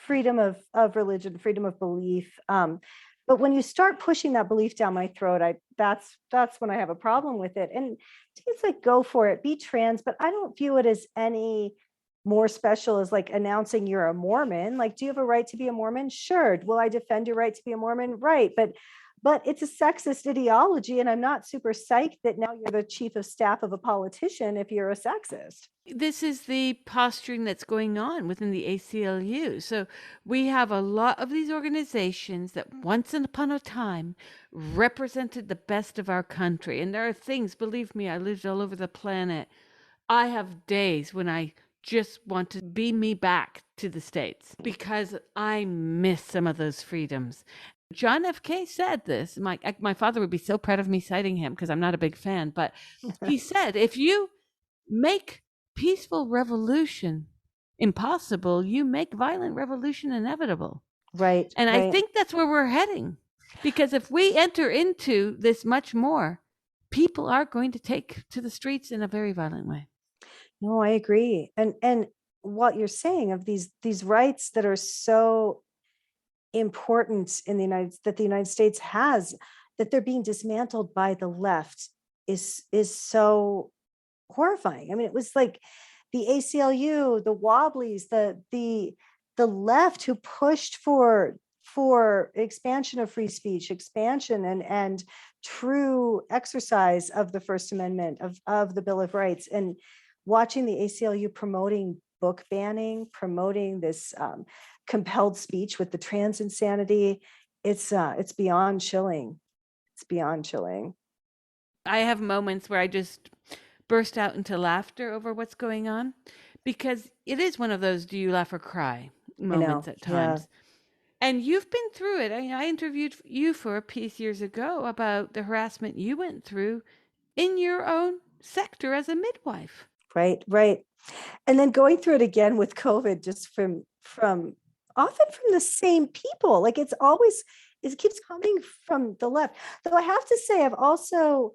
freedom of religion, freedom of belief. But when you start pushing that belief down my throat, that's when I have a problem with it. And it's like, go for it, be trans, but I don't view it as any more special as like announcing you're a Mormon. Like, do you have a right to be a Mormon? Sure. Will I defend your right to be a Mormon? Right. But it's a sexist ideology, and I'm not super psyched that now you're the chief of staff of a politician if you're a sexist. This is the posturing that's going on within the ACLU. So we have a lot of these organizations that once upon a time represented the best of our country. And there are things, believe me, I lived all over the planet. I have days when I just want to beam me back to the States because I miss some of those freedoms. John F. K. said this. My father would be so proud of me citing him because I'm not a big fan, but he said, if you make peaceful revolution impossible, you make violent revolution inevitable. Right. And I think that's where we're heading. Because if we enter into this much more, people are going to take to the streets in a very violent way. No, I agree. And what you're saying of these rights that are so important in the United States has, that they're being dismantled by the left is so horrifying. I mean, it was like the ACLU, the Wobblies, the left who pushed for expansion of free speech, expansion and true exercise of the First Amendment of the Bill of Rights, and watching the ACLU promoting book banning, promoting this compelled speech with the trans insanity. It's beyond chilling. It's beyond chilling. I have moments where I just burst out into laughter over what's going on, because it is one of those do you laugh or cry moments at times. Yeah. And you've been through it. I interviewed you for a piece years ago about the harassment you went through in your own sector as a midwife. Right. And then going through it again with COVID, just from often from the same people. Like it keeps coming from the left. Though I have to say, I've also,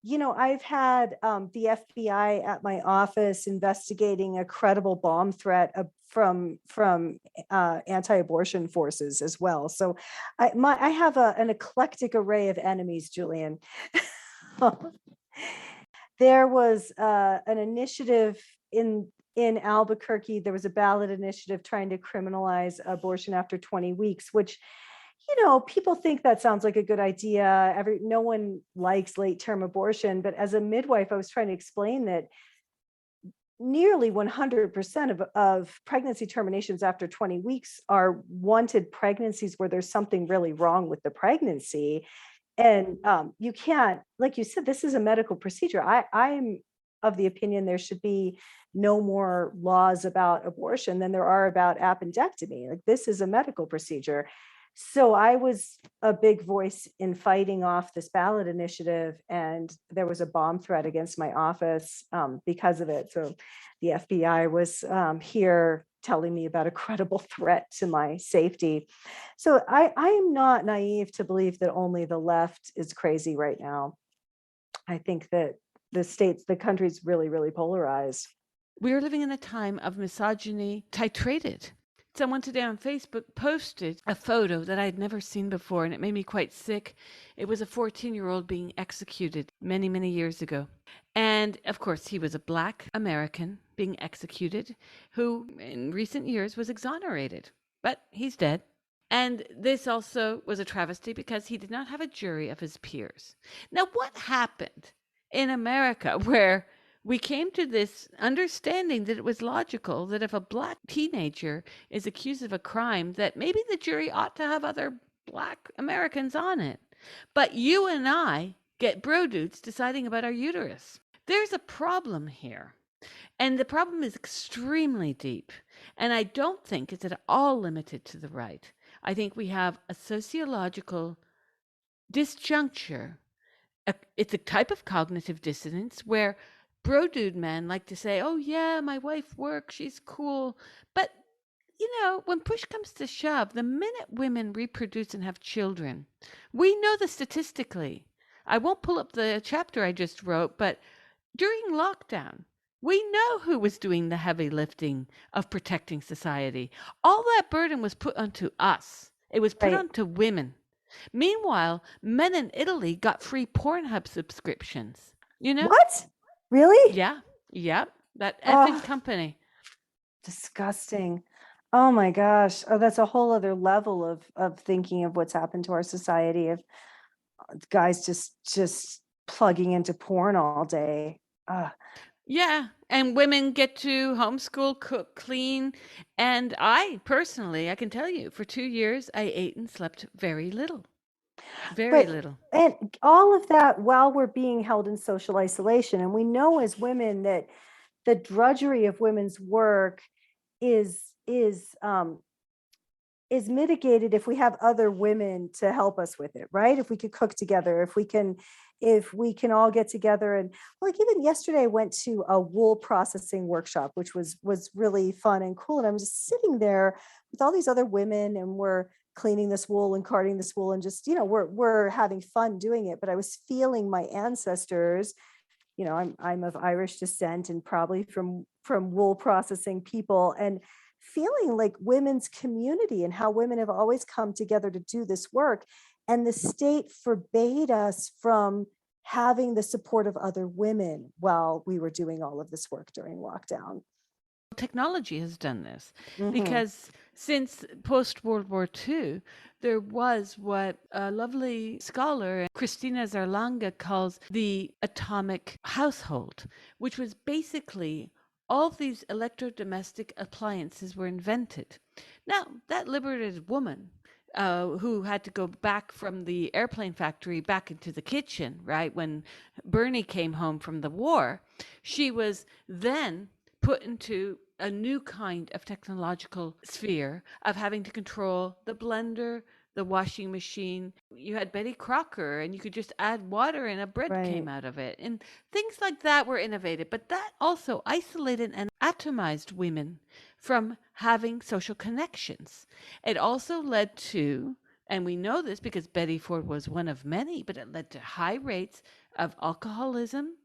I've had the FBI at my office investigating a credible bomb threat from anti-abortion forces as well. So I have an eclectic array of enemies, Julian. There was an initiative in Albuquerque. There was a ballot initiative trying to criminalize abortion after 20 weeks, which, people think that sounds like a good idea. No one likes late-term abortion, but as a midwife, I was trying to explain that nearly 100% of pregnancy terminations after 20 weeks are wanted pregnancies where there's something really wrong with the pregnancy. And you can't, like you said, this is a medical procedure. I'm of the opinion there should be no more laws about abortion than there are about appendectomy. Like, this is a medical procedure. So I was a big voice in fighting off this ballot initiative, and there was a bomb threat against my office because of it. So the FBI was here telling me about a credible threat to my safety. So I am not naive to believe that only the left is crazy right now. I think that the country's really, really polarized. We are living in a time of misogyny titrated. Someone today on Facebook posted a photo that I'd never seen before, and it made me quite sick. It was a 14-year-old being executed many, many years ago. And of course, he was a Black American being executed who in recent years was exonerated, but he's dead. And this also was a travesty because he did not have a jury of his peers. Now, what happened in America where we came to this understanding that it was logical that if a Black teenager is accused of a crime, that maybe the jury ought to have other Black Americans on it. But you and I get bro dudes deciding about our uterus. There's a problem here. And the problem is extremely deep. And I don't think it's at all limited to the right. I think we have a sociological disjuncture. It's a type of cognitive dissonance where bro dude men like to say, oh yeah, my wife works, she's cool. But, when push comes to shove, the minute women reproduce and have children, we know this statistically. I won't pull up the chapter I just wrote, but during lockdown, we know who was doing the heavy lifting of protecting society. All that burden was put onto us. It was put Right. onto women. Meanwhile, men in Italy got free Pornhub subscriptions. What? Really? Yeah. Yep. That effing Oh, company. disgusting. Oh my gosh. Oh, that's a whole other level of thinking of what's happened to our society, of guys just plugging into porn all day. Yeah. And women get to homeschool, cook, clean. And I personally, I can tell you, for 2 years, I ate and slept very little. Very But little. and all of that while we're being held in social isolation. And we know as women that the drudgery of women's work is is um is mitigated if we have other women to help us with it, right? If we could cook together, if we can all get together. And like, even yesterday I went to a wool processing workshop, which was really fun and cool. And I'm just sitting there with all these other women, and we're cleaning this wool and carding this wool, and just, we're having fun doing it. But I was feeling my ancestors. I'm of Irish descent, and probably from wool processing people, and feeling like women's community and how women have always come together to do this work. And the state forbade us from having the support of other women while we were doing all of this work during lockdown. Technology has done this Mhm. because since post World War II, there was what a lovely scholar, Christina Zarlanga, calls the atomic household, which was basically all these electrodomestic appliances were invented. Now, that liberated woman who had to go back from the airplane factory back into the kitchen, right, when Bernie came home from the war, she was then put into a new kind of technological sphere of having to control the blender, the washing machine. You had Betty Crocker, and you could just add water and a bread came Right. out of it. And things like that were innovated. But that also isolated and atomized women from having social connections. It also led to, and we know this because Betty Ford was one of many, but it led to high rates of alcoholism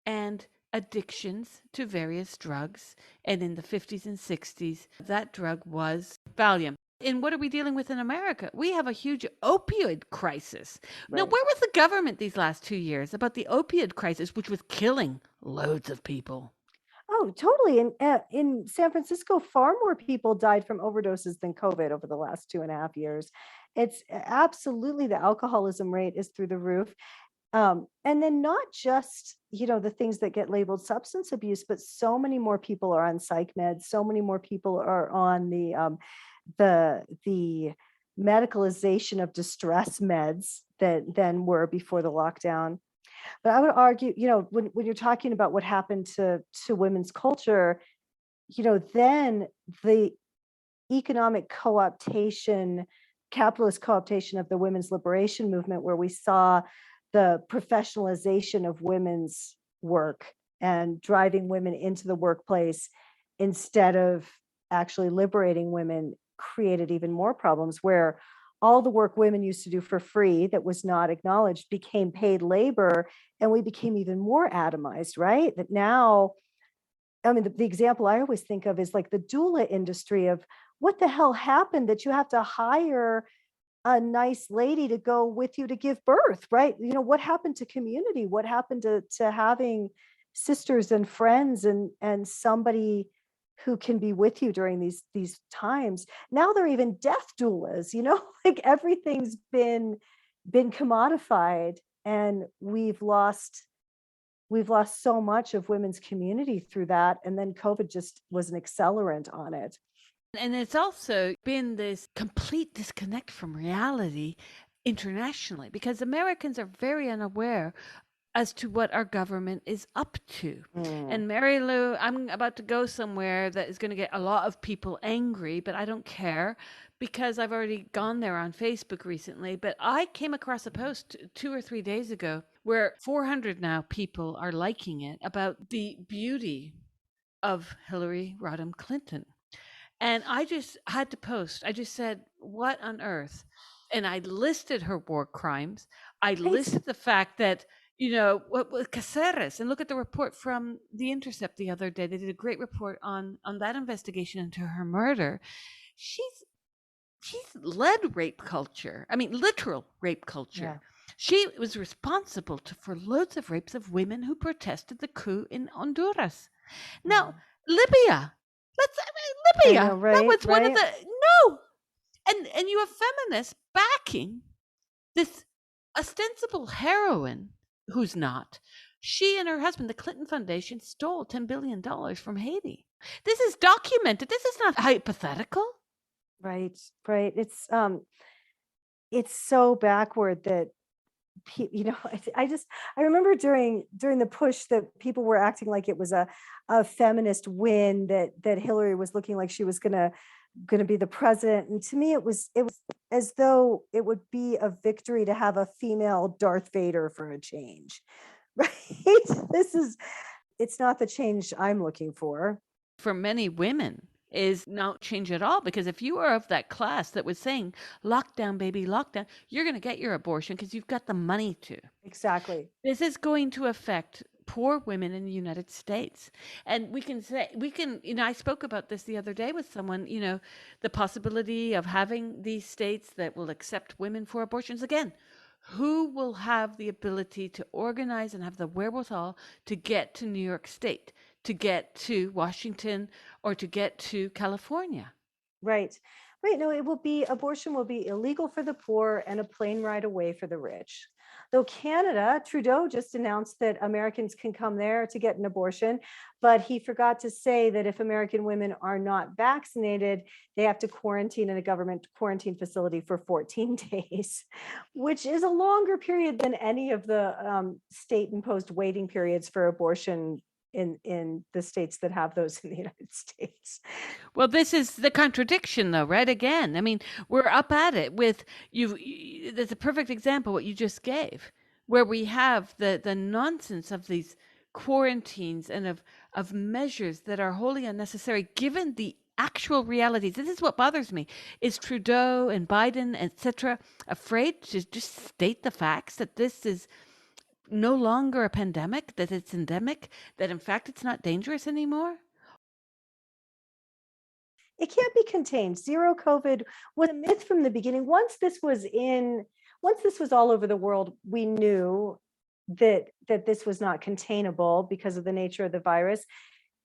and addictions to various drugs. And in the 50s and 60s, that drug was Valium. And what are we dealing with in America? We have a huge opioid crisis. Now, Right. where was the government these last 2 years about the opioid crisis, which was killing loads of people? Oh, totally. And in San Francisco, far more people died from overdoses than COVID over the last 2.5 years. It's absolutely, the alcoholism rate is through the roof. And then not just, the things that get labeled substance abuse, but so many more people are on psych meds. So many more people are on the medicalization of distress meds than were before the lockdown. But I would argue, when you're talking about what happened to women's culture, then the economic co-optation, capitalist co-optation of the women's liberation movement, where we saw the professionalization of women's work and driving women into the workplace instead of actually liberating women, created even more problems, where all the work women used to do for free that was not acknowledged became paid labor, and we became even more atomized, right? That now, I mean, the example I always think of is like the doula industry of what the hell happened that you have to hire a nice lady to go with you to give birth, right? What happened to community? What happened to having sisters and friends and somebody who can be with you during these times? Now they're even death doulas, like everything's been commodified, and we've lost so much of women's community through that. And then COVID just was an accelerant on it. And it's also been this complete disconnect from reality internationally because Americans are very unaware as to what our government is up to. Mm, And Mary Lou, I'm about to go somewhere that is going to get a lot of people angry, but I don't care because I've already gone there on Facebook recently. But I came across a post 2 or 3 days ago where 400 now people are liking it about the beauty of Hillary Rodham Clinton. And I just had to post. I just said, what on earth? And I listed her war crimes. I right. listed the fact that, what with Caceres, and look at the report from The Intercept the other day. They did a great report on that investigation into her murder. She's led rape culture. I mean, literal rape culture. Yeah. She was responsible for loads of rapes of women who protested the coup in Honduras. Now, Mm. Libya. I know, Libya. That right? was one of Right. the no. And you have feminists backing this ostensible heroine who's not. She and her husband, the Clinton Foundation, stole $10 billion from Haiti. This is documented. This is not hypothetical. Right. Right. It's so backward that I remember during the push that people were acting like it was a feminist win, that Hillary was looking like she was gonna be the president. And to me, it was as though it would be a victory to have a female Darth Vader for a change. Right. This is It's not the change I'm looking for. For many women is not change at all because if you are of that class that was saying lockdown baby lockdown, you're going to get your abortion because you've got the money to. Exactly. This is going to affect poor women in the United States. And I spoke about this the other day with someone, the possibility of having these states that will accept women for abortions. Again, who will have the ability to organize and have the wherewithal to get to New York State, to get to Washington, or to get to California? Right. Right. No, abortion will be illegal for the poor and a plane ride away for the rich. Though Canada, Trudeau just announced that Americans can come there to get an abortion, but he forgot to say that if American women are not vaccinated, they have to quarantine in a government quarantine facility for 14 days, which is a longer period than any of the state imposed waiting periods for abortion in the states that have those in the United States. Well, this is the contradiction, though, right? Again, I mean, we're up at it with That's a perfect example what you just gave, where we have the nonsense of these quarantines and of measures that are wholly unnecessary, given the actual realities. This is what bothers me: is Trudeau and Biden, etc., afraid to just state the facts that this is no longer a pandemic, that it's endemic, that in fact it's not dangerous anymore? It can't be contained. Zero COVID was a myth from the beginning. Once this was all over the world, we knew that this was not containable because of the nature of the virus.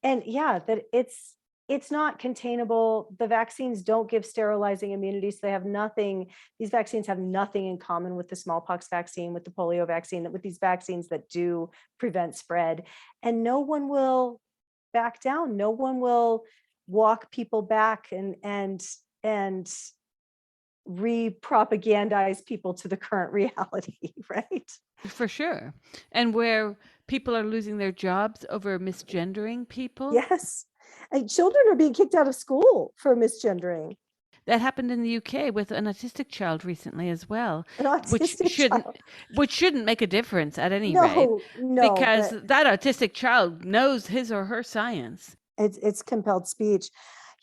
And yeah, that it's not containable. The vaccines don't give sterilizing immunity, so they have nothing. These vaccines have nothing in common with the smallpox vaccine, with the polio vaccine, with these vaccines that do prevent spread. And no one will back down. No one will walk people back and re-propagandize people to the current reality, right? For sure. And where people are losing their jobs over misgendering people. Yes. And children are being kicked out of school for misgendering. That happened in the UK with an autistic child recently as well, An autistic child. which shouldn't make a difference at any rate, No, because but that autistic child knows his or her science. it's compelled speech.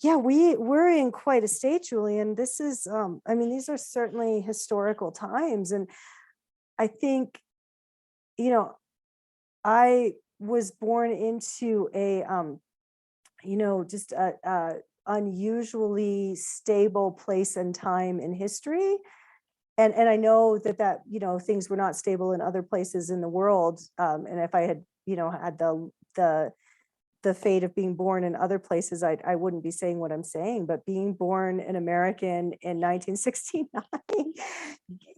Yeah, we're in quite a state, Julian. This is, I mean, these are certainly historical times. And I think, you know, I was born into a, just a unusually stable place and time in history. And I know that, things were not stable in other places in the world. And if I had, had the fate of being born in other places, I wouldn't be saying what I'm saying. But being born an American in 1969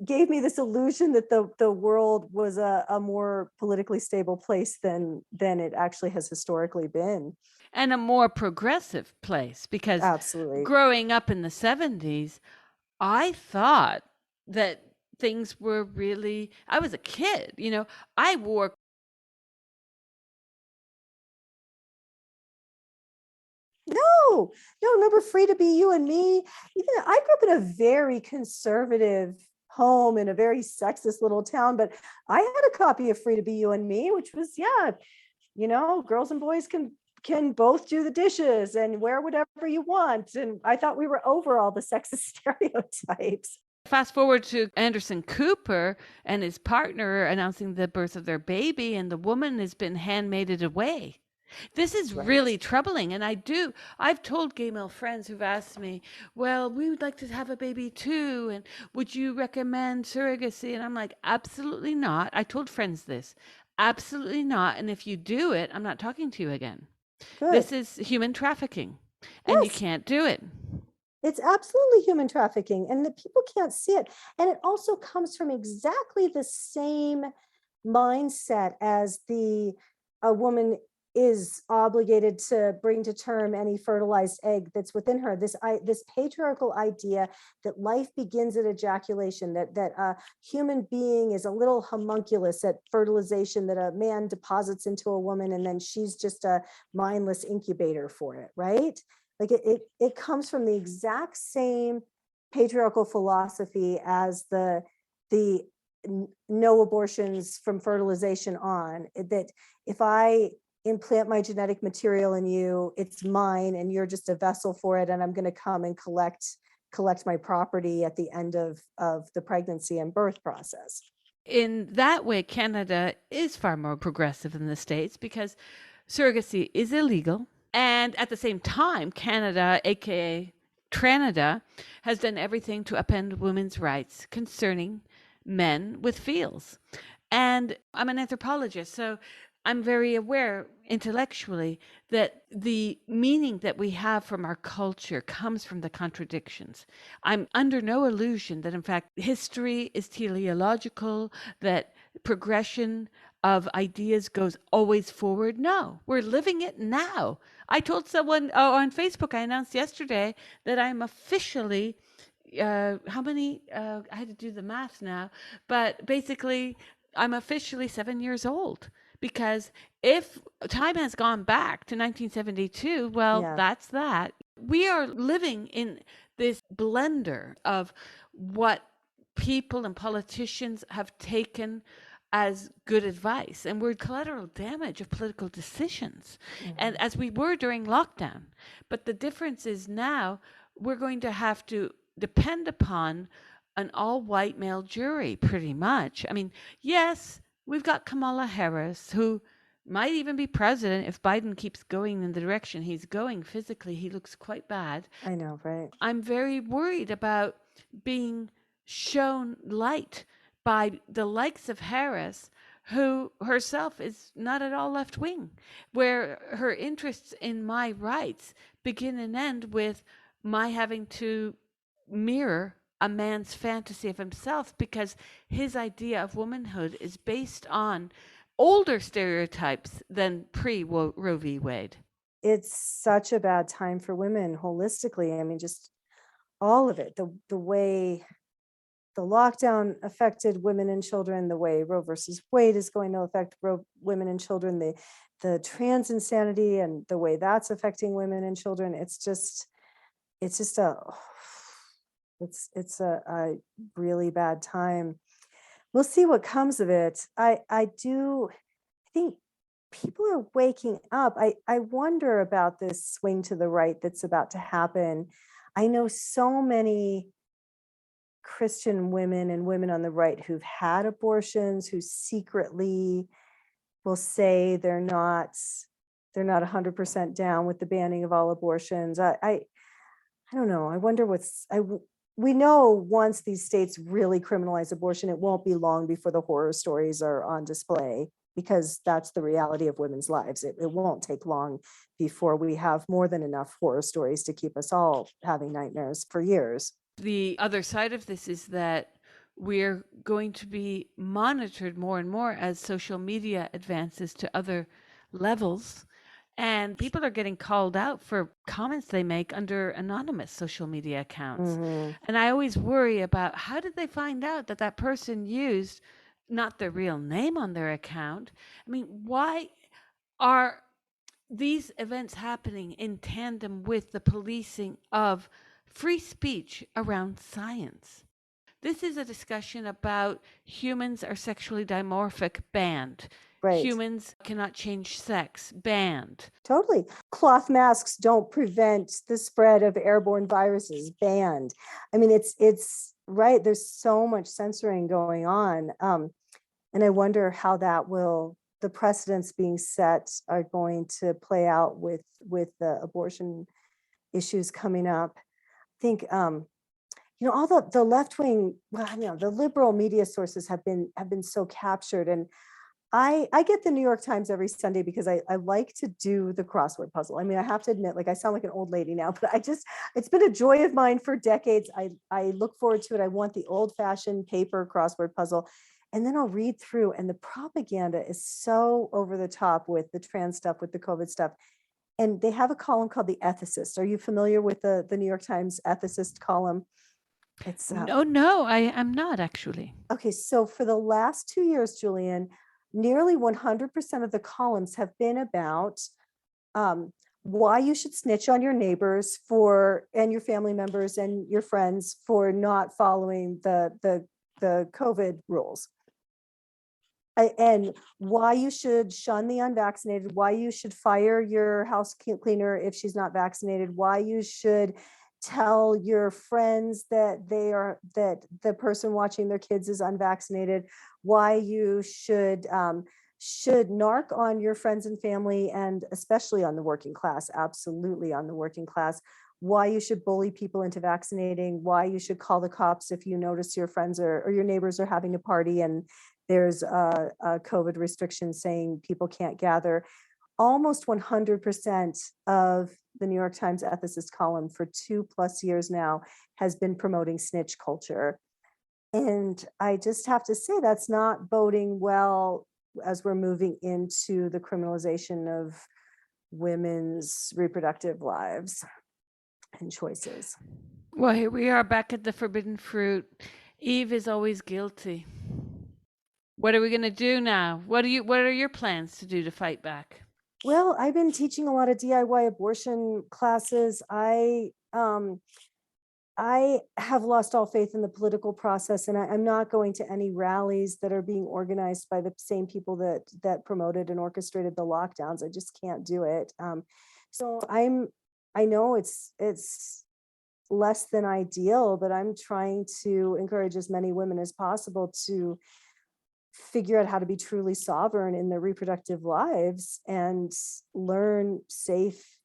gave me this illusion that the world was a more politically stable place than it actually has historically been. And a more progressive place, because Absolutely. growing up in the 70s, I thought that things were really, I was a kid, I wore. No, remember Free to Be You and Me? Even I grew up in a very conservative home in a very sexist little town, but I had a copy of Free to Be You and Me, which was, girls and boys can both do the dishes and wear whatever you want. And I thought we were over all the sexist stereotypes. Fast forward to Anderson Cooper and his partner announcing the birth of their baby, and the woman has been handmaided away. This is really troubling. And I've told gay male friends who've asked me, well, we would like to have a baby too. And would you recommend surrogacy? And I'm like, absolutely not. I told friends this, absolutely not. And if you do it, I'm not talking to you again. Good. This is human trafficking, and you can't do it. It's absolutely human trafficking, and the people can't see it. And it also comes from exactly the same mindset as a woman is obligated to bring to term any fertilized egg that's within her. This patriarchal idea that life begins at ejaculation, that a human being is a little homunculus at fertilization that a man deposits into a woman, and then she's just a mindless incubator for it, right? Like it comes from the exact same patriarchal philosophy as the no abortions from fertilization on, that if I implant my genetic material in you, it's mine and you're just a vessel for it, and I'm going to come and collect my property at the end of the pregnancy and birth process. In that way, Canada is far more progressive than the States, because surrogacy is illegal. And at the same time, Canada, aka Tranada, has done everything to upend women's rights concerning men with feels. And I'm an anthropologist, so I'm very aware intellectually that the meaning that we have from our culture comes from the contradictions. I'm under no illusion that, in fact, history is teleological, that progression of ideas goes always forward. No, we're living it now. I told someone on Facebook, I announced yesterday that I'm officially, how many, I had to do the math now, but basically I'm officially 7 years old, Because if time has gone back to 1972, well, Yeah, that's that. We are living in this blender of what people and politicians have taken as good advice, and we're collateral damage of political decisions, and mhm. as we were during lockdown. But the difference is now we're going to have to depend upon an all white male jury, pretty much. I mean, yes, we've got Kamala Harris, who might even be president if Biden keeps going in the direction he's going. Physically, he looks quite bad. I know, right? I'm very worried about being shown light by the likes of Harris, who herself is not at all left wing, where her interests in my rights begin and end with my having to mirror a man's fantasy of himself because his idea of womanhood is based on older stereotypes than pre Roe v. Wade. It's such a bad time for women holistically. I mean, just all of it, the way the lockdown affected women and children, the way Roe versus Wade is going to affect women and children, the trans insanity and the way that's affecting women and children. It's just a it's a really bad time. We'll see what comes of it. I think people are waking up. I wonder about this swing to the right that's about to happen. I know so many Christian women and women on the right who've had abortions, who secretly will say they're not 100% down with the banning of all abortions. I don't know. I wonder we know once these states really criminalize abortion, it won't be long before the horror stories are on display because that's the reality of women's lives. It won't take long before we have more than enough horror stories to keep us all having nightmares for years. The other side of this is that we're going to be monitored more and more as social media advances to other levels. And people are getting called out for comments they make under anonymous social media accounts. Mhm. And I always worry about how did they find out that that person used not their real name on their account? I mean, why are these events happening in tandem with the policing of free speech around science? This is a discussion about humans are sexually dimorphic, banned. Right. Humans cannot change sex, banned. Totally. Cloth masks don't prevent the spread of airborne viruses, banned. I mean, it's right. There's so much censoring going on. And I wonder how the precedents being set are going to play out with the abortion issues coming up. I think all the left wing, well, the liberal media sources have been so captured. And I get the New York Times every Sunday because I like to do the crossword puzzle. I mean, I have to admit, like I sound like an old lady now, but it's been a joy of mine for decades. I look forward to it. I want the old fashioned paper crossword puzzle. And then I'll read through, and the propaganda is so over the top with the trans stuff, with the COVID stuff. And they have a column called The Ethicist. Are you familiar with the New York Times ethicist column? It's No, no, I am not actually. Okay, so for the last 2 years, Julian, nearly 100% of the columns have been about why you should snitch on your neighbors and your family members and your friends for not following the COVID rules. And why you should shun the unvaccinated, why you should fire your house cleaner if she's not vaccinated, why you should tell your friends that the person watching their kids is unvaccinated, why you should narc on your friends and family, and especially on the working class, absolutely on the working class, why you should bully people into vaccinating, why you should call the cops if you notice your friends or your neighbors are having a party and there's a COVID restriction saying people can't gather. Almost 100% of the New York Times ethicist column for 2+ years now has been promoting snitch culture. And I just have to say that's not boding well as we're moving into the criminalization of women's reproductive lives and choices. Well, here we are back at the forbidden fruit. Eve is always guilty. What are we going to do now? What are your plans to do to fight back? Well, I've been teaching a lot of DIY abortion classes. I have lost all faith in the political process, and I'm not going to any rallies that are being organized by the same people that promoted and orchestrated the lockdowns. I just can't do it. So I know it's less than ideal, but I'm trying to encourage as many women as possible to figure out how to be truly sovereign in their reproductive lives and learn safe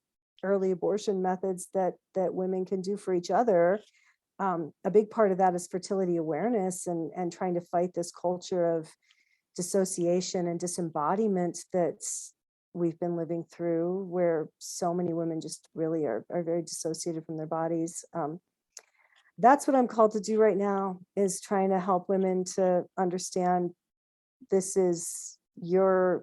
early abortion methods that women can do for each other. A big part of that is fertility awareness and trying to fight this culture of dissociation and disembodiment that we've been living through, where so many women just really are very dissociated from their bodies. That's what I'm called to do right now, is trying to help women to understand this is your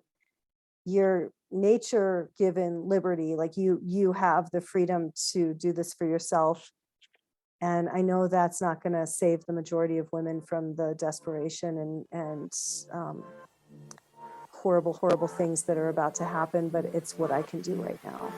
nature given liberty. Like you have the freedom to do this for yourself. And I know that's not going to save the majority of women from the desperation and horrible things that are about to happen, but it's what I can do right now.